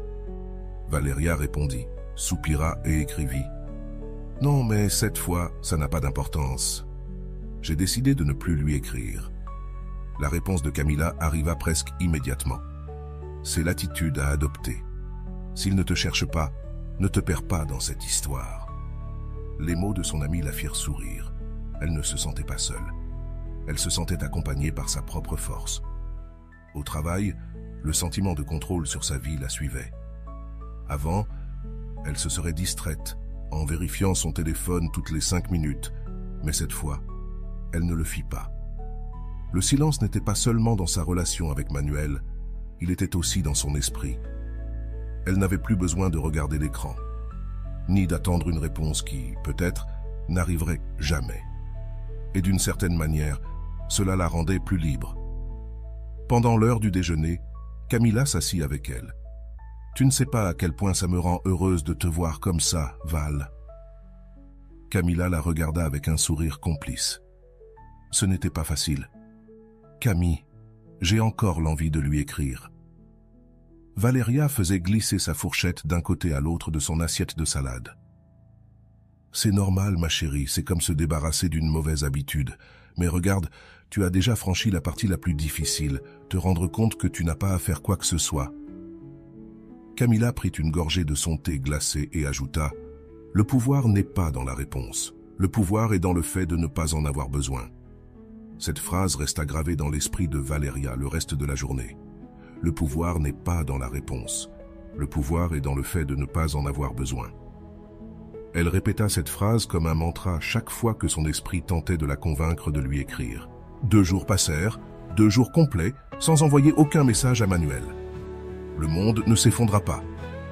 Valéria répondit, soupira et écrivit. « Non, mais cette fois, ça n'a pas d'importance. J'ai décidé de ne plus lui écrire. » La réponse de Camila arriva presque immédiatement. C'est l'attitude à adopter. S'il ne te cherche pas, ne te perds pas dans cette histoire. Les mots de son amie la firent sourire. Elle ne se sentait pas seule. Elle se sentait accompagnée par sa propre force. Au travail, le sentiment de contrôle sur sa vie la suivait. Avant, elle se serait distraite en vérifiant son téléphone toutes les 5 minutes, mais cette fois, elle ne le fit pas. Le silence n'était pas seulement dans sa relation avec Manuel, il était aussi dans son esprit. Elle n'avait plus besoin de regarder l'écran, ni d'attendre une réponse qui, peut-être, n'arriverait jamais. Et d'une certaine manière, cela la rendait plus libre. Pendant l'heure du déjeuner, Camila s'assit avec elle. « Tu ne sais pas à quel point ça me rend heureuse de te voir comme ça, Val. Camilla la regarda avec un sourire complice. Ce n'était pas facile. Camille, j'ai encore l'envie de lui écrire. Valeria faisait glisser sa fourchette d'un côté à l'autre de son assiette de salade. C'est normal, ma chérie, c'est comme se débarrasser d'une mauvaise habitude. Mais regarde, tu as déjà franchi la partie la plus difficile, te rendre compte que tu n'as pas à faire quoi que ce soit. Camilla prit une gorgée de son thé glacé et ajouta « Le pouvoir n'est pas dans la réponse. Le pouvoir est dans le fait de ne pas en avoir besoin. » Cette phrase resta gravée dans l'esprit de Valeria le reste de la journée. Le pouvoir n'est pas dans la réponse. Le pouvoir est dans le fait de ne pas en avoir besoin. Elle répéta cette phrase comme un mantra chaque fois que son esprit tentait de la convaincre de lui écrire. 2 jours passèrent, 2 jours complets, sans envoyer aucun message à Manuel. Le monde ne s'effondra pas,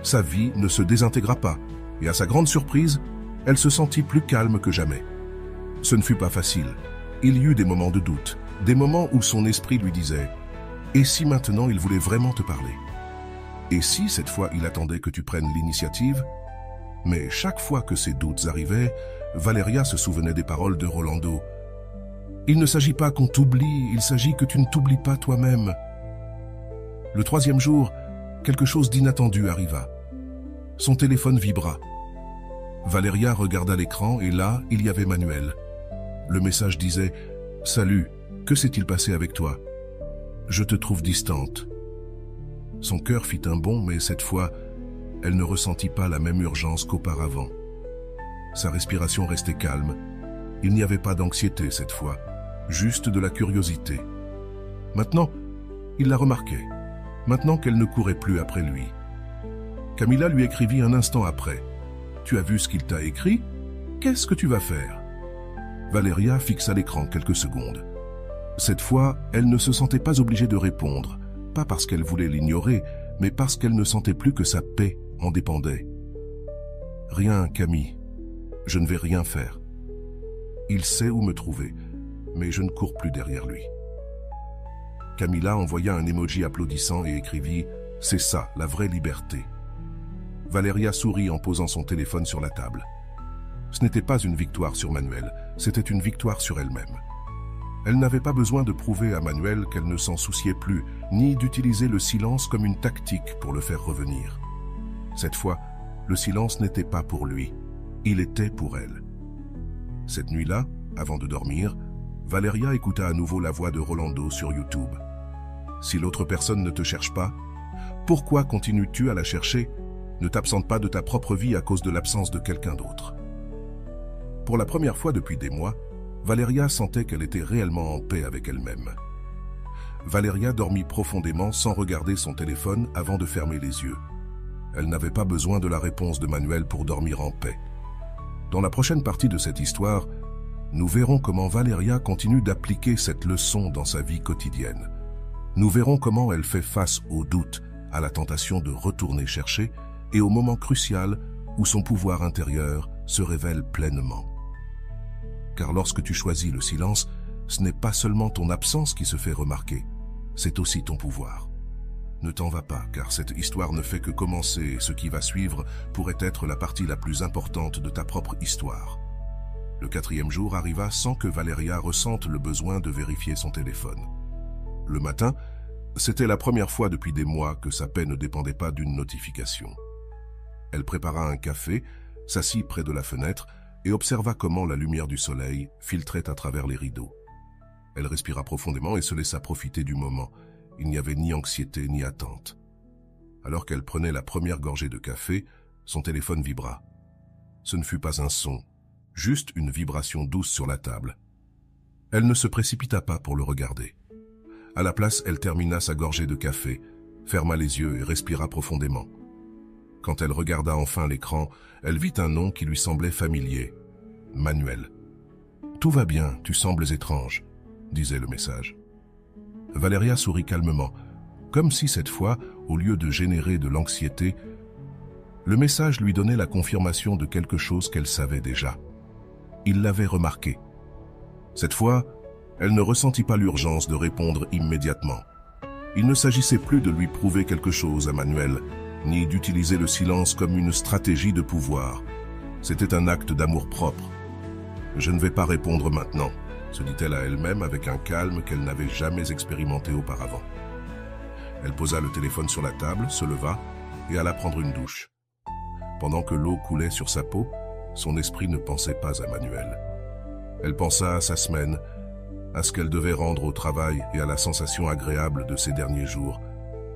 sa vie ne se désintégra pas, et à sa grande surprise, elle se sentit plus calme que jamais. Ce ne fut pas facile. Il y eut des moments de doute, des moments où son esprit lui disait « Et si maintenant il voulait vraiment te parler ? Et si cette fois il attendait que tu prennes l'initiative ?» Mais chaque fois que ces doutes arrivaient, Valeria se souvenait des paroles de Rolando. « Il ne s'agit pas qu'on t'oublie, il s'agit que tu ne t'oublies pas toi-même. » Le 3e jour, quelque chose d'inattendu arriva. Son téléphone vibra. Valeria regarda l'écran et là, il y avait Manuel. Le message disait « Salut, que s'est-il passé avec toi ? Je te trouve distante. » Son cœur fit un bond, mais cette fois, elle ne ressentit pas la même urgence qu'auparavant. Sa respiration restait calme. Il n'y avait pas d'anxiété cette fois, juste de la curiosité. Maintenant, il la remarquait. Maintenant qu'elle ne courait plus après lui. Camilla lui écrivit un instant après. « Tu as vu ce qu'il t'a écrit ? Qu'est-ce que tu vas faire ?» Valeria fixa l'écran quelques secondes. Cette fois, elle ne se sentait pas obligée de répondre, pas parce qu'elle voulait l'ignorer, mais parce qu'elle ne sentait plus que sa paix en dépendait. « Rien, Camille. Je ne vais rien faire. Il sait où me trouver, mais je ne cours plus derrière lui. » Camilla envoya un emoji applaudissant et écrivit « C'est ça, la vraie liberté. » Valeria sourit en posant son téléphone sur la table. Ce n'était pas une victoire sur Manuel, c'était une victoire sur elle-même. Elle n'avait pas besoin de prouver à Manuel qu'elle ne s'en souciait plus, ni d'utiliser le silence comme une tactique pour le faire revenir. Cette fois, le silence n'était pas pour lui, il était pour elle. Cette nuit-là, avant de dormir, Valeria écouta à nouveau la voix de Rolando sur YouTube. « Si l'autre personne ne te cherche pas, pourquoi continues-tu à la chercher ? Ne t'absente pas de ta propre vie à cause de l'absence de quelqu'un d'autre. » Pour la première fois depuis des mois, Valeria sentait qu'elle était réellement en paix avec elle-même. Valeria dormit profondément sans regarder son téléphone avant de fermer les yeux. Elle n'avait pas besoin de la réponse de Manuel pour dormir en paix. Dans la prochaine partie de cette histoire, nous verrons comment Valeria continue d'appliquer cette leçon dans sa vie quotidienne. Nous verrons comment elle fait face aux doutes, à la tentation de retourner chercher et au moment crucial où son pouvoir intérieur se révèle pleinement. Car lorsque tu choisis le silence, ce n'est pas seulement ton absence qui se fait remarquer, c'est aussi ton pouvoir. Ne t'en va pas, car cette histoire ne fait que commencer et ce qui va suivre pourrait être la partie la plus importante de ta propre histoire. Le 4e jour arriva sans que Valeria ressente le besoin de vérifier son téléphone. Le matin, c'était la première fois depuis des mois que sa paix ne dépendait pas d'une notification. Elle prépara un café, s'assit près de la fenêtre et observa comment la lumière du soleil filtrait à travers les rideaux. Elle respira profondément et se laissa profiter du moment. Il n'y avait ni anxiété ni attente. Alors qu'elle prenait la première gorgée de café, son téléphone vibra. Ce ne fut pas un son, juste une vibration douce sur la table. Elle ne se précipita pas pour le regarder. À la place, elle termina sa gorgée de café, ferma les yeux et respira profondément. Quand elle regarda enfin l'écran, elle vit un nom qui lui semblait familier. Manuel. « Tout va bien, tu sembles étrange », disait le message. Valeria sourit calmement, comme si cette fois, au lieu de générer de l'anxiété, le message lui donnait la confirmation de quelque chose qu'elle savait déjà. Il l'avait remarqué. Cette fois, elle ne ressentit pas l'urgence de répondre immédiatement. Il ne s'agissait plus de lui prouver quelque chose à Manuel, ni d'utiliser le silence comme une stratégie de pouvoir. C'était un acte d'amour-propre, Je ne vais pas répondre maintenant, se dit-elle à elle-même avec un calme qu'elle n'avait jamais expérimenté auparavant. Elle posa le téléphone sur la table, se leva et alla prendre une douche. Pendant que l'eau coulait sur sa peau, son esprit ne pensait pas à Manuel. Elle pensa à sa semaine, à ce qu'elle devait rendre au travail et à la sensation agréable de ces derniers jours,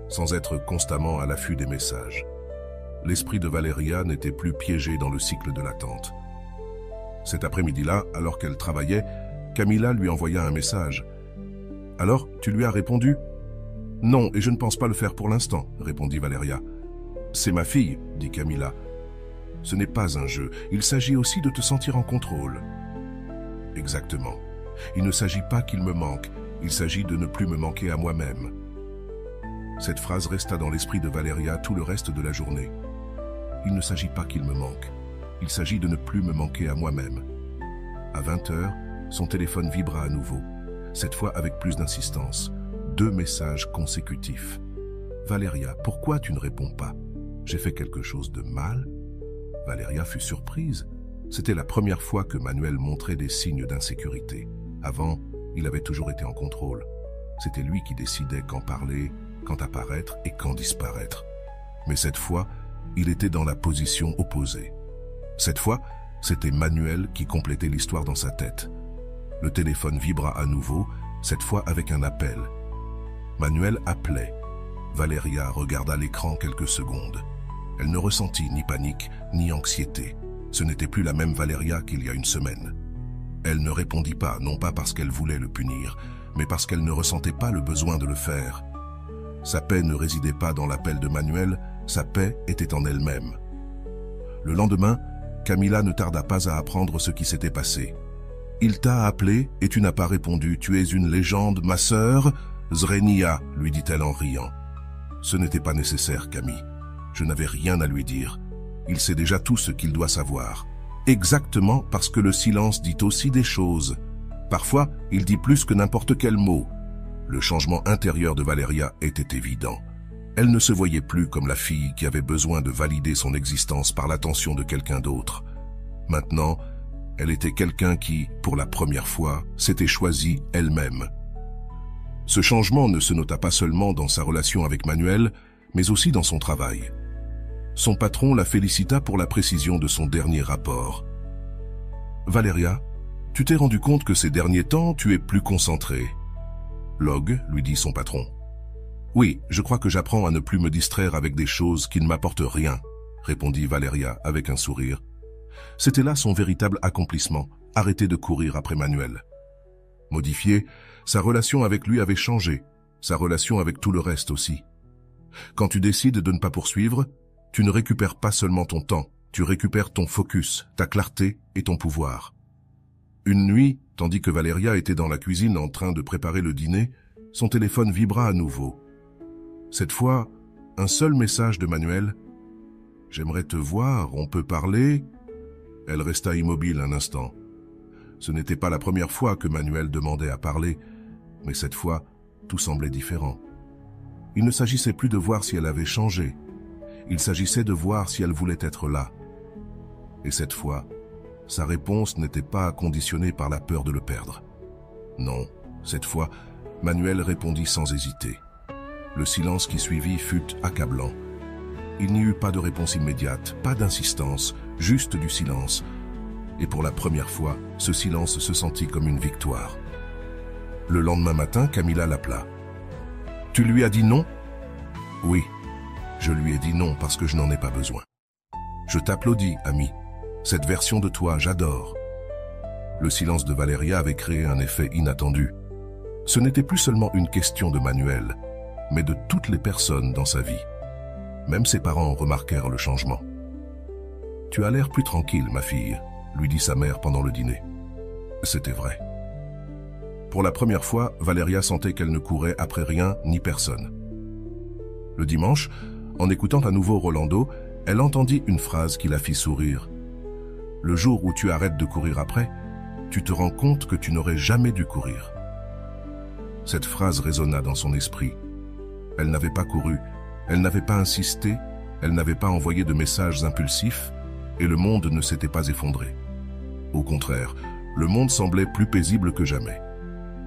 sans être constamment à l'affût des messages. L'esprit de Valeria n'était plus piégé dans le cycle de l'attente. Cet après-midi-là, alors qu'elle travaillait, Camilla lui envoya un message. « Alors, tu lui as répondu ?»« Non, et je ne pense pas le faire pour l'instant, » répondit Valeria. « C'est ma fille, » dit Camilla. « Ce n'est pas un jeu, il s'agit aussi de te sentir en contrôle. » Exactement. Il ne s'agit pas qu'il me manque, il s'agit de ne plus me manquer à moi-même. Cette phrase resta dans l'esprit de Valeria tout le reste de la journée. Il ne s'agit pas qu'il me manque, il s'agit de ne plus me manquer à moi-même. À 20h, son téléphone vibra à nouveau, cette fois avec plus d'insistance. 2 messages consécutifs. « Valeria, pourquoi tu ne réponds pas? J'ai fait quelque chose de mal ?» Valeria fut surprise. C'était la première fois que Manuel montrait des signes d'insécurité. Avant, il avait toujours été en contrôle. C'était lui qui décidait quand parler, quand apparaître et quand disparaître. Mais cette fois, il était dans la position opposée. Cette fois, c'était Manuel qui complétait l'histoire dans sa tête. Le téléphone vibra à nouveau, cette fois avec un appel. Manuel appelait. Valeria regarda l'écran quelques secondes. Elle ne ressentit ni panique, ni anxiété. Ce n'était plus la même Valeria qu'il y a une semaine. Elle ne répondit pas, non pas parce qu'elle voulait le punir, mais parce qu'elle ne ressentait pas le besoin de le faire. Sa paix ne résidait pas dans l'appel de Manuel, sa paix était en elle-même. Le lendemain, Camilla ne tarda pas à apprendre ce qui s'était passé. « Il t'a appelé et tu n'as pas répondu. Tu es une légende, ma sœur ?» « Zrenia, lui dit-elle en riant. « Ce n'était pas nécessaire, Camille. Je n'avais rien à lui dire. Il sait déjà tout ce qu'il doit savoir. Exactement parce que le silence dit aussi des choses. Parfois, il dit plus que n'importe quel mot. » Le changement intérieur de Valeria était évident. Elle ne se voyait plus comme la fille qui avait besoin de valider son existence par l'attention de quelqu'un d'autre. Maintenant, elle était quelqu'un qui, pour la première fois, s'était choisie elle-même. Ce changement ne se nota pas seulement dans sa relation avec Manuel, mais aussi dans son travail. Son patron la félicita pour la précision de son dernier rapport. « Valeria, tu t'es rendu compte que ces derniers temps, tu es plus concentrée. » « Log, lui dit son patron. « Oui, je crois que j'apprends à ne plus me distraire avec des choses qui ne m'apportent rien, » répondit Valeria avec un sourire. C'était là son véritable accomplissement, arrêter de courir après Manuel. Modifié, sa relation avec lui avait changé, sa relation avec tout le reste aussi. Quand tu décides de ne pas poursuivre, tu ne récupères pas seulement ton temps, tu récupères ton focus, ta clarté et ton pouvoir. Une nuit, tandis que Valeria était dans la cuisine en train de préparer le dîner, son téléphone vibra à nouveau. Cette fois, un seul message de Manuel. « J'aimerais te voir, on peut parler ?» Elle resta immobile un instant. Ce n'était pas la première fois que Manuel demandait à parler, mais cette fois, tout semblait différent. Il ne s'agissait plus de voir si elle avait changé. Il s'agissait de voir si elle voulait être là. Et cette fois, sa réponse n'était pas conditionnée par la peur de le perdre. Non, cette fois, Manuel répondit sans hésiter. Le silence qui suivit fut accablant. Il n'y eut pas de réponse immédiate, pas d'insistance, juste du silence. Et pour la première fois, ce silence se sentit comme une victoire. Le lendemain matin, Camilla l'appela. « Tu lui as dit non ?»« Oui, je lui ai dit non parce que je n'en ai pas besoin. »« Je t'applaudis, ami. Cette version de toi, j'adore. » Le silence de Valeria avait créé un effet inattendu. Ce n'était plus seulement une question de Manuel, mais de toutes les personnes dans sa vie. Même ses parents remarquèrent le changement. « Tu as l'air plus tranquille, ma fille, » lui dit sa mère pendant le dîner. C'était vrai. Pour la première fois, Valeria sentait qu'elle ne courait après rien ni personne. Le dimanche, en écoutant à nouveau Rolando, elle entendit une phrase qui la fit sourire. « Le jour où tu arrêtes de courir après, tu te rends compte que tu n'aurais jamais dû courir. » Cette phrase résonna dans son esprit. Elle n'avait pas couru, elle n'avait pas insisté, elle n'avait pas envoyé de messages impulsifs, et le monde ne s'était pas effondré. Au contraire, Le monde semblait plus paisible que jamais.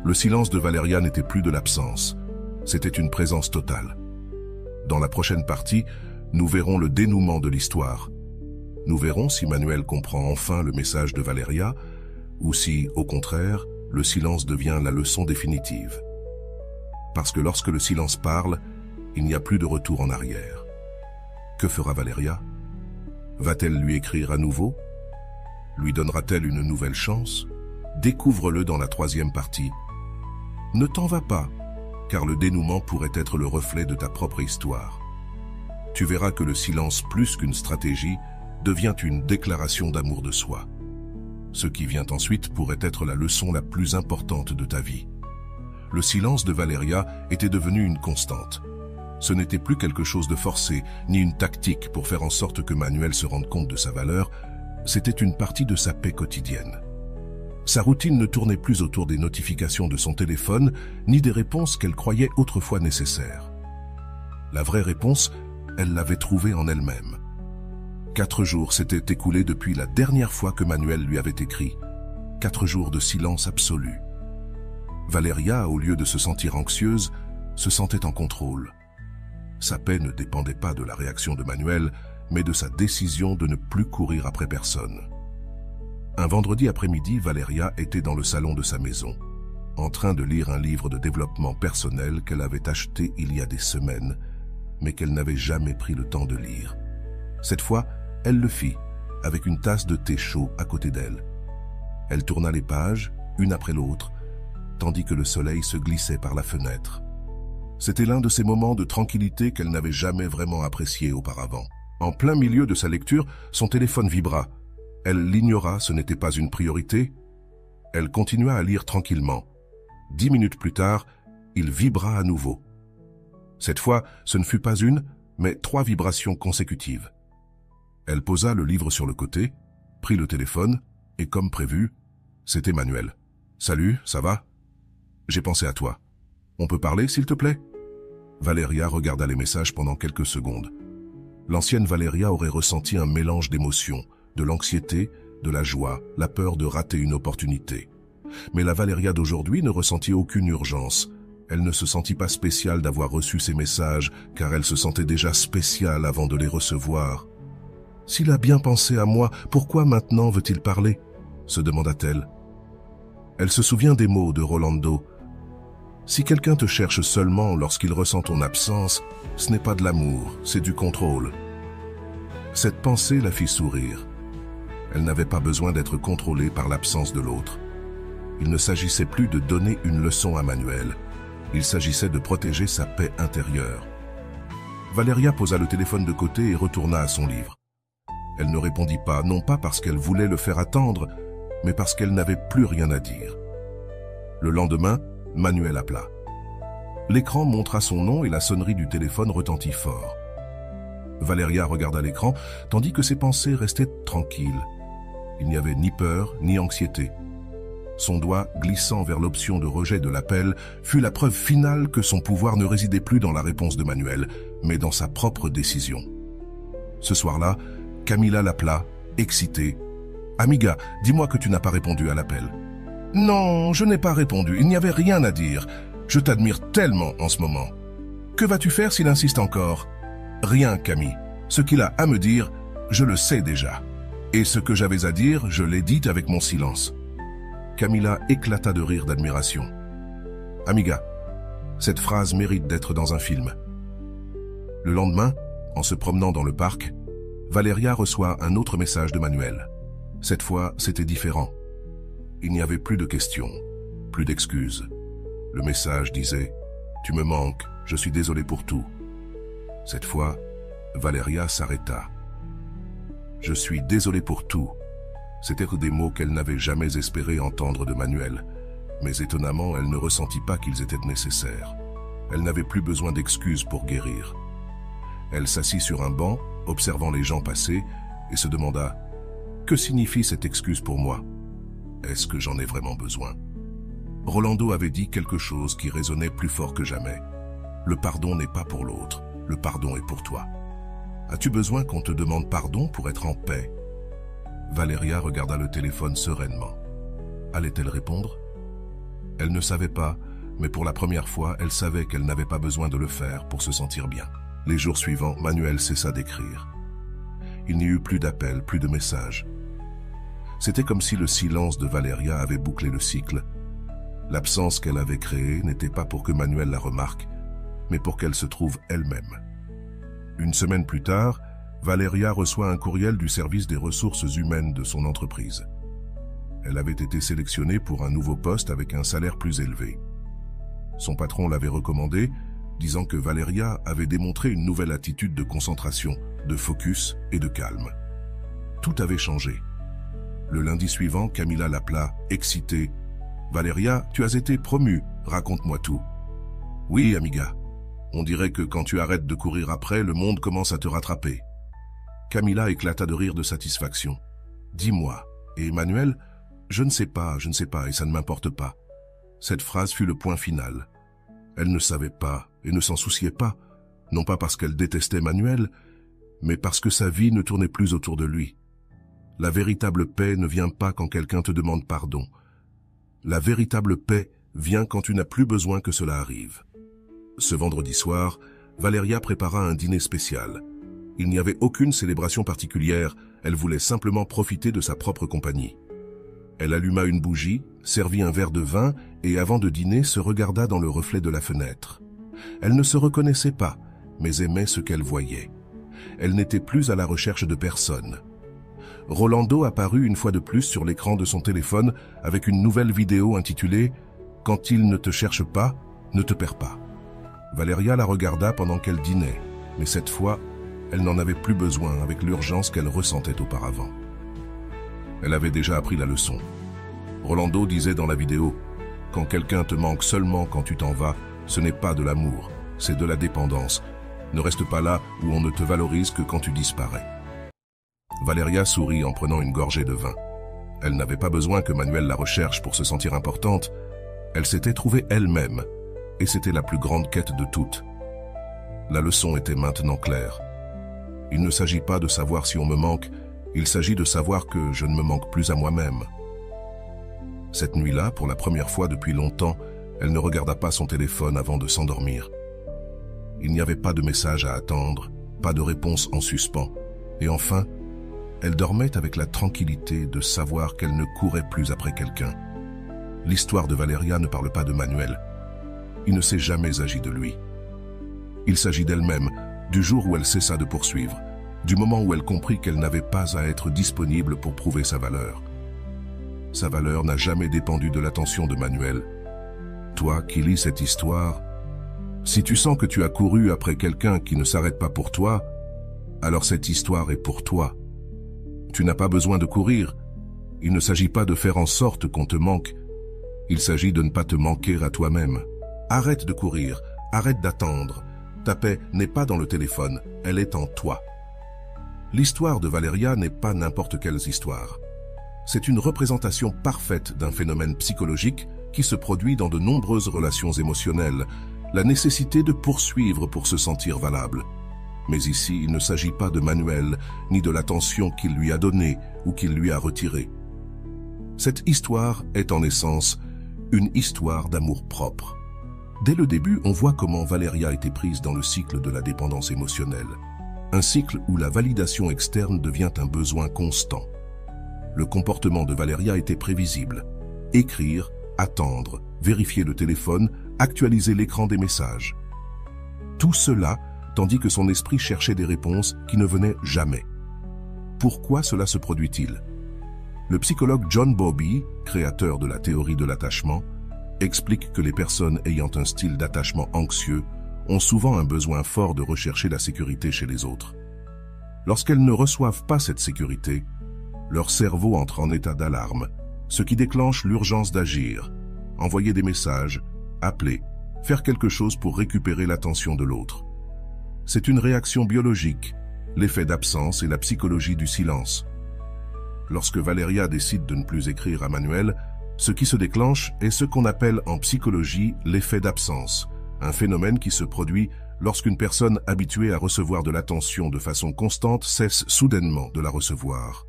Le silence de Valeria n'était plus de l'absence, c'était une présence totale. Dans la prochaine partie, nous verrons le dénouement de l'histoire. Nous verrons si Manuel comprend enfin le message de Valeria, ou si, au contraire, le silence devient la leçon définitive. Parce que lorsque le silence parle, il n'y a plus de retour en arrière. Que fera Valeria? Va-t-elle lui écrire à nouveau? Lui donnera-t-elle une nouvelle chance? Découvre-le dans la troisième partie. Ne t'en va pas, car le dénouement pourrait être le reflet de ta propre histoire. Tu verras que le silence, plus qu'une stratégie, devient une déclaration d'amour de soi. Ce qui vient ensuite pourrait être la leçon la plus importante de ta vie. Le silence de Valeria était devenu une constante. Ce n'était plus quelque chose de forcé, ni une tactique pour faire en sorte que Manuel se rende compte de sa valeur, c'était une partie de sa paix quotidienne. Sa routine ne tournait plus autour des notifications de son téléphone, ni des réponses qu'elle croyait autrefois nécessaires. La vraie réponse, elle l'avait trouvée en elle-même. 4 jours s'étaient écoulés depuis la dernière fois que Manuel lui avait écrit. 4 jours de silence absolu. Valeria, au lieu de se sentir anxieuse, se sentait en contrôle. Sa paix ne dépendait pas de la réaction de Manuel, mais de sa décision de ne plus courir après personne. Un vendredi après-midi, Valeria était dans le salon de sa maison, en train de lire un livre de développement personnel qu'elle avait acheté il y a des semaines, mais qu'elle n'avait jamais pris le temps de lire. Cette fois, elle le fit, avec une tasse de thé chaud à côté d'elle. Elle tourna les pages, une après l'autre, tandis que le soleil se glissait par la fenêtre. C'était l'un de ces moments de tranquillité qu'elle n'avait jamais vraiment apprécié auparavant. En plein milieu de sa lecture, son téléphone vibra. Elle l'ignora, ce n'était pas une priorité. Elle continua à lire tranquillement. 10 minutes plus tard, il vibra à nouveau. Cette fois, ce ne fut pas une, mais 3 vibrations consécutives. Elle posa le livre sur le côté, prit le téléphone, et comme prévu, c'était Manuel. « Salut, ça va? J'ai pensé à toi. On peut parler, s'il te plaît ?» Valeria regarda les messages pendant quelques secondes. L'ancienne Valeria aurait ressenti un mélange d'émotions, de l'anxiété, de la joie, la peur de rater une opportunité. Mais la Valeria d'aujourd'hui ne ressentit aucune urgence. Elle ne se sentit pas spéciale d'avoir reçu ces messages, car elle se sentait déjà spéciale avant de les recevoir. « S'il a bien pensé à moi, pourquoi maintenant veut-il parler ?» se demanda-t-elle. Elle se souvient des mots de Rolando. « Si quelqu'un te cherche seulement lorsqu'il ressent ton absence, ce n'est pas de l'amour, c'est du contrôle. » Cette pensée la fit sourire. Elle n'avait pas besoin d'être contrôlée par l'absence de l'autre. Il ne s'agissait plus de donner une leçon à Manuel. Il s'agissait de protéger sa paix intérieure. Valeria posa le téléphone de côté et retourna à son livre. Elle ne répondit pas, non pas parce qu'elle voulait le faire attendre, mais parce qu'elle n'avait plus rien à dire. Le lendemain, Manuel appela. L'écran montra son nom et la sonnerie du téléphone retentit fort. Valeria regarda l'écran, tandis que ses pensées restaient tranquilles. Il n'y avait ni peur, ni anxiété. Son doigt, glissant vers l'option de rejet de l'appel, fut la preuve finale que son pouvoir ne résidait plus dans la réponse de Manuel, mais dans sa propre décision. Ce soir-là, Camila l'appela, excitée. « Amiga, dis-moi que tu n'as pas répondu à l'appel. »« Non, je n'ai pas répondu, il n'y avait rien à dire. Je t'admire tellement en ce moment. Que vas-tu faire s'il insiste encore ?»« Rien, Camille. Ce qu'il a à me dire, je le sais déjà. Et ce que j'avais à dire, je l'ai dit avec mon silence. » Camila éclata de rire d'admiration. « Amiga, cette phrase mérite d'être dans un film. » Le lendemain, en se promenant dans le parc, Valeria reçoit un autre message de Manuel. Cette fois, c'était différent. Il n'y avait plus de questions, plus d'excuses. Le message disait « Tu me manques, je suis désolé pour tout. » Cette fois, Valeria s'arrêta. « Je suis désolé pour tout. » C'étaient des mots qu'elle n'avait jamais espéré entendre de Manuel, mais étonnamment, elle ne ressentit pas qu'ils étaient nécessaires. Elle n'avait plus besoin d'excuses pour guérir. Elle s'assit sur un banc, observant les gens passer, et se demanda « Que signifie cette excuse pour moi? Est-ce que j'en ai vraiment besoin ?» Rolando avait dit quelque chose qui résonnait plus fort que jamais. « Le pardon n'est pas pour l'autre, le pardon est pour toi. As-tu besoin qu'on te demande pardon pour être en paix ?» Valeria regarda le téléphone sereinement. Allait-elle répondre? Elle ne savait pas, mais pour la première fois, elle savait qu'elle n'avait pas besoin de le faire pour se sentir bien. Les jours suivants, Manuel cessa d'écrire. Il n'y eut plus d'appels, plus de messages. C'était comme si le silence de Valeria avait bouclé le cycle. L'absence qu'elle avait créée n'était pas pour que Manuel la remarque, mais pour qu'elle se trouve elle-même. Une semaine plus tard, Valeria reçoit un courriel du service des ressources humaines de son entreprise. Elle avait été sélectionnée pour un nouveau poste avec un salaire plus élevé. Son patron l'avait recommandé, disant que Valeria avait démontré une nouvelle attitude de concentration, de focus et de calme. Tout avait changé. Le lundi suivant, Camila l'appela, excitée. « Valeria, tu as été promue, raconte-moi tout. »« Oui, amiga. On dirait que quand tu arrêtes de courir après, le monde commence à te rattraper. » Camila éclata de rire de satisfaction. « Dis-moi, et Emmanuel, je ne sais pas, et ça ne m'importe pas. » Cette phrase fut le point final. Elle ne savait pas et ne s'en souciait pas, non pas parce qu'elle détestait Manuel, mais parce que sa vie ne tournait plus autour de lui. La véritable paix ne vient pas quand quelqu'un te demande pardon. La véritable paix vient quand tu n'as plus besoin que cela arrive. Ce vendredi soir, Valeria prépara un dîner spécial. Il n'y avait aucune célébration particulière, elle voulait simplement profiter de sa propre compagnie. Elle alluma une bougie, servit un verre de vin et avant de dîner se regarda dans le reflet de la fenêtre. Elle ne se reconnaissait pas, mais aimait ce qu'elle voyait. Elle n'était plus à la recherche de personne. Rolando apparut une fois de plus sur l'écran de son téléphone avec une nouvelle vidéo intitulée « Quand il ne te cherche pas, ne te perds pas ». Valeria la regarda pendant qu'elle dînait, mais cette fois, elle n'en avait plus besoin avec l'urgence qu'elle ressentait auparavant. Elle avait déjà appris la leçon. Rolando disait dans la vidéo « Quand quelqu'un te manque seulement quand tu t'en vas, ce n'est pas de l'amour, c'est de la dépendance. Ne reste pas là où on ne te valorise que quand tu disparais. » Valeria sourit en prenant une gorgée de vin. Elle n'avait pas besoin que Manuel la recherche pour se sentir importante. Elle s'était trouvée elle-même, et c'était la plus grande quête de toutes. La leçon était maintenant claire. Il ne s'agit pas de savoir si on me manque, il s'agit de savoir que je ne me manque plus à moi-même. Cette nuit-là, pour la première fois depuis longtemps, elle ne regarda pas son téléphone avant de s'endormir. Il n'y avait pas de message à attendre, pas de réponse en suspens. Et enfin, elle dormait avec la tranquillité de savoir qu'elle ne courait plus après quelqu'un. L'histoire de Valeria ne parle pas de Manuel. Il ne s'est jamais agi de lui. Il s'agit d'elle-même, du jour où elle cessa de poursuivre, du moment où elle comprit qu'elle n'avait pas à être disponible pour prouver sa valeur. Sa valeur n'a jamais dépendu de l'attention de Manuel. Toi qui lis cette histoire, si tu sens que tu as couru après quelqu'un qui ne s'arrête pas pour toi, alors cette histoire est pour toi. Tu n'as pas besoin de courir. Il ne s'agit pas de faire en sorte qu'on te manque. Il s'agit de ne pas te manquer à toi-même. Arrête de courir, arrête d'attendre. Ta paix n'est pas dans le téléphone, elle est en toi. L'histoire de Valeria n'est pas n'importe quelle histoire. C'est une représentation parfaite d'un phénomène psychologique qui se produit dans de nombreuses relations émotionnelles, la nécessité de poursuivre pour se sentir valable. Mais ici, il ne s'agit pas de Manuel, ni de l'attention qu'il lui a donnée ou qu'il lui a retirée. Cette histoire est en essence une histoire d'amour-propre. Dès le début, on voit comment Valeria était prise dans le cycle de la dépendance émotionnelle. Un cycle où la validation externe devient un besoin constant. Le comportement de Valeria était prévisible. Écrire, attendre, vérifier le téléphone, actualiser l'écran des messages. Tout cela, tandis que son esprit cherchait des réponses qui ne venaient jamais. Pourquoi cela se produit-il? Le psychologue John Bowlby, créateur de la théorie de l'attachement, explique que les personnes ayant un style d'attachement anxieux ont souvent un besoin fort de rechercher la sécurité chez les autres. Lorsqu'elles ne reçoivent pas cette sécurité, leur cerveau entre en état d'alarme, ce qui déclenche l'urgence d'agir, envoyer des messages, appeler, faire quelque chose pour récupérer l'attention de l'autre. C'est une réaction biologique, l'effet d'absence et la psychologie du silence. Lorsque Valeria décide de ne plus écrire à Manuel, ce qui se déclenche est ce qu'on appelle en psychologie l'effet d'absence, un phénomène qui se produit lorsqu'une personne habituée à recevoir de l'attention de façon constante cesse soudainement de la recevoir.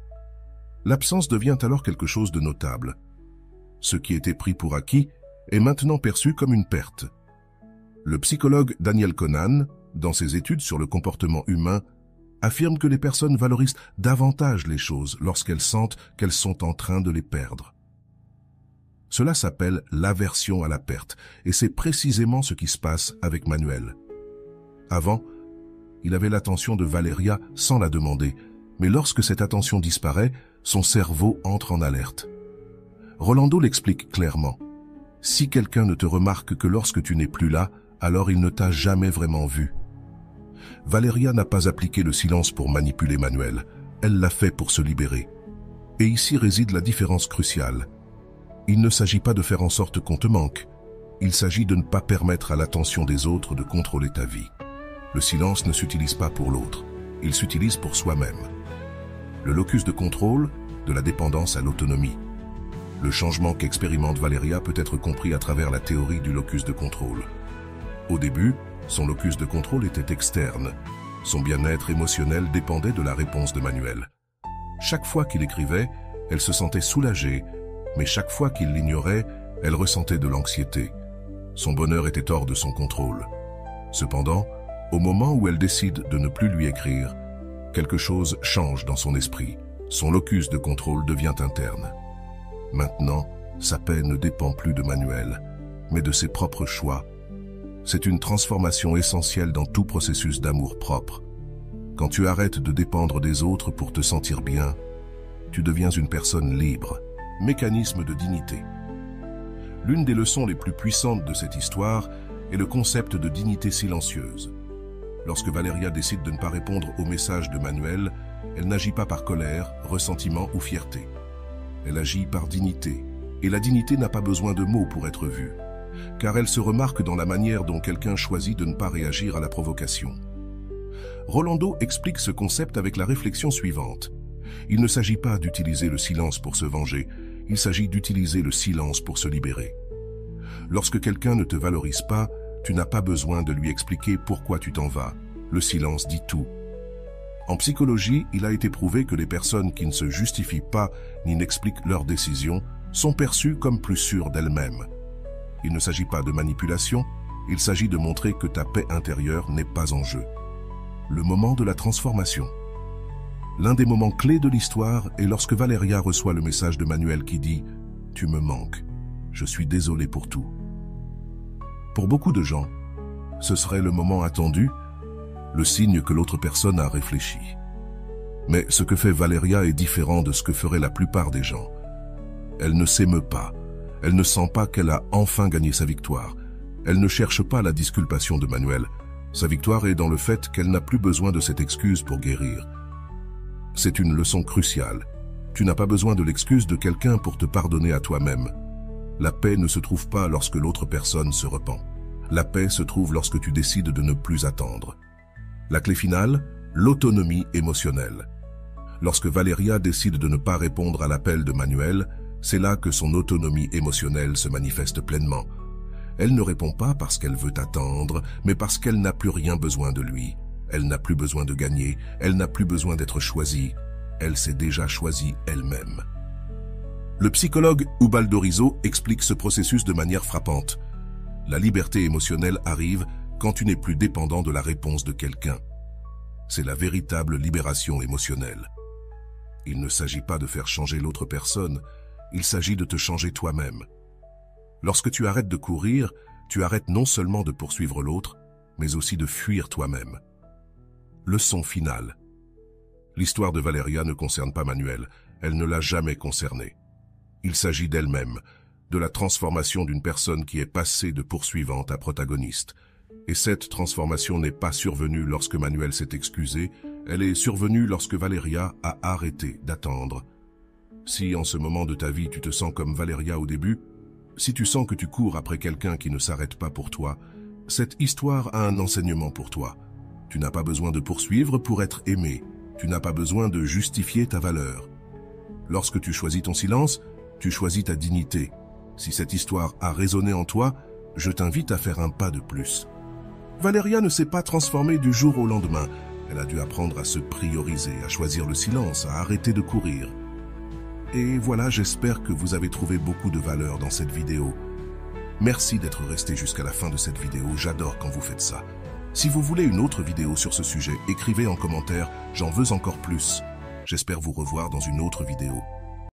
L'absence devient alors quelque chose de notable. Ce qui était pris pour acquis est maintenant perçu comme une perte. Le psychologue Daniel Kahneman, dans ses études sur le comportement humain, affirme que les personnes valorisent davantage les choses lorsqu'elles sentent qu'elles sont en train de les perdre. Cela s'appelle l'aversion à la perte, et c'est précisément ce qui se passe avec Manuel. Avant, il avait l'attention de Valeria sans la demander, mais lorsque cette attention disparaît, son cerveau entre en alerte. Rolando l'explique clairement. Si quelqu'un ne te remarque que lorsque tu n'es plus là, alors il ne t'a jamais vraiment vu. Valeria n'a pas appliqué le silence pour manipuler Manuel, elle l'a fait pour se libérer. Et ici réside la différence cruciale. Il ne s'agit pas de faire en sorte qu'on te manque, il s'agit de ne pas permettre à l'attention des autres de contrôler ta vie. Le silence ne s'utilise pas pour l'autre, il s'utilise pour soi-même. Le locus de contrôle, de la dépendance à l'autonomie. Le changement qu'expérimente Valeria peut être compris à travers la théorie du locus de contrôle. Au début, son locus de contrôle était externe. Son bien-être émotionnel dépendait de la réponse de Manuel. Chaque fois qu'il écrivait, elle se sentait soulagée, mais chaque fois qu'il l'ignorait, elle ressentait de l'anxiété. Son bonheur était hors de son contrôle. Cependant, au moment où elle décide de ne plus lui écrire, quelque chose change dans son esprit. Son locus de contrôle devient interne. Maintenant, sa paix ne dépend plus de Manuel, mais de ses propres choix. C'est une transformation essentielle dans tout processus d'amour propre. Quand tu arrêtes de dépendre des autres pour te sentir bien, tu deviens une personne libre. Mécanisme de dignité. L'une des leçons les plus puissantes de cette histoire est le concept de dignité silencieuse. Lorsque Valeria décide de ne pas répondre au message de Manuel, elle n'agit pas par colère, ressentiment ou fierté. Elle agit par dignité, et la dignité n'a pas besoin de mots pour être vue, car elle se remarque dans la manière dont quelqu'un choisit de ne pas réagir à la provocation. Rolando explique ce concept avec la réflexion suivante. Il ne s'agit pas d'utiliser le silence pour se venger, il s'agit d'utiliser le silence pour se libérer. Lorsque quelqu'un ne te valorise pas, tu n'as pas besoin de lui expliquer pourquoi tu t'en vas. Le silence dit tout. En psychologie, il a été prouvé que les personnes qui ne se justifient pas ni n'expliquent leurs décisions sont perçues comme plus sûres d'elles-mêmes. Il ne s'agit pas de manipulation, il s'agit de montrer que ta paix intérieure n'est pas en jeu. Le moment de la transformation. L'un des moments clés de l'histoire est lorsque Valeria reçoit le message de Manuel qui dit « Tu me manques, je suis désolé pour tout ». Pour beaucoup de gens, ce serait le moment attendu, le signe que l'autre personne a réfléchi. Mais ce que fait Valeria est différent de ce que ferait la plupart des gens. Elle ne s'émeut pas, elle ne sent pas qu'elle a enfin gagné sa victoire. Elle ne cherche pas la disculpation de Manuel. Sa victoire est dans le fait qu'elle n'a plus besoin de cette excuse pour guérir. C'est une leçon cruciale. Tu n'as pas besoin de l'excuse de quelqu'un pour te pardonner à toi-même. La paix ne se trouve pas lorsque l'autre personne se repent. La paix se trouve lorsque tu décides de ne plus attendre. La clé finale, l'autonomie émotionnelle. Lorsque Valeria décide de ne pas répondre à l'appel de Manuel, c'est là que son autonomie émotionnelle se manifeste pleinement. Elle ne répond pas parce qu'elle veut attendre, mais parce qu'elle n'a plus rien besoin de lui. Elle n'a plus besoin de gagner, elle n'a plus besoin d'être choisie. Elle s'est déjà choisie elle-même. Le psychologue Ubaldo Rizzo explique ce processus de manière frappante. La liberté émotionnelle arrive quand tu n'es plus dépendant de la réponse de quelqu'un. C'est la véritable libération émotionnelle. Il ne s'agit pas de faire changer l'autre personne, il s'agit de te changer toi-même. Lorsque tu arrêtes de courir, tu arrêtes non seulement de poursuivre l'autre, mais aussi de fuir toi-même. Leçon finale. L'histoire de Valeria ne concerne pas Manuel, elle ne l'a jamais concernée. Il s'agit d'elle-même, de la transformation d'une personne qui est passée de poursuivante à protagoniste. Et cette transformation n'est pas survenue lorsque Manuel s'est excusé, elle est survenue lorsque Valeria a arrêté d'attendre. Si en ce moment de ta vie tu te sens comme Valeria au début, si tu sens que tu cours après quelqu'un qui ne s'arrête pas pour toi, cette histoire a un enseignement pour toi. Tu n'as pas besoin de poursuivre pour être aimé. Tu n'as pas besoin de justifier ta valeur. Lorsque tu choisis ton silence, tu choisis ta dignité. Si cette histoire a résonné en toi, je t'invite à faire un pas de plus. Valeria ne s'est pas transformée du jour au lendemain. Elle a dû apprendre à se prioriser, à choisir le silence, à arrêter de courir. Et voilà, j'espère que vous avez trouvé beaucoup de valeur dans cette vidéo. Merci d'être resté jusqu'à la fin de cette vidéo, j'adore quand vous faites ça. Si vous voulez une autre vidéo sur ce sujet, écrivez en commentaire « J'en veux encore plus ». J'espère vous revoir dans une autre vidéo.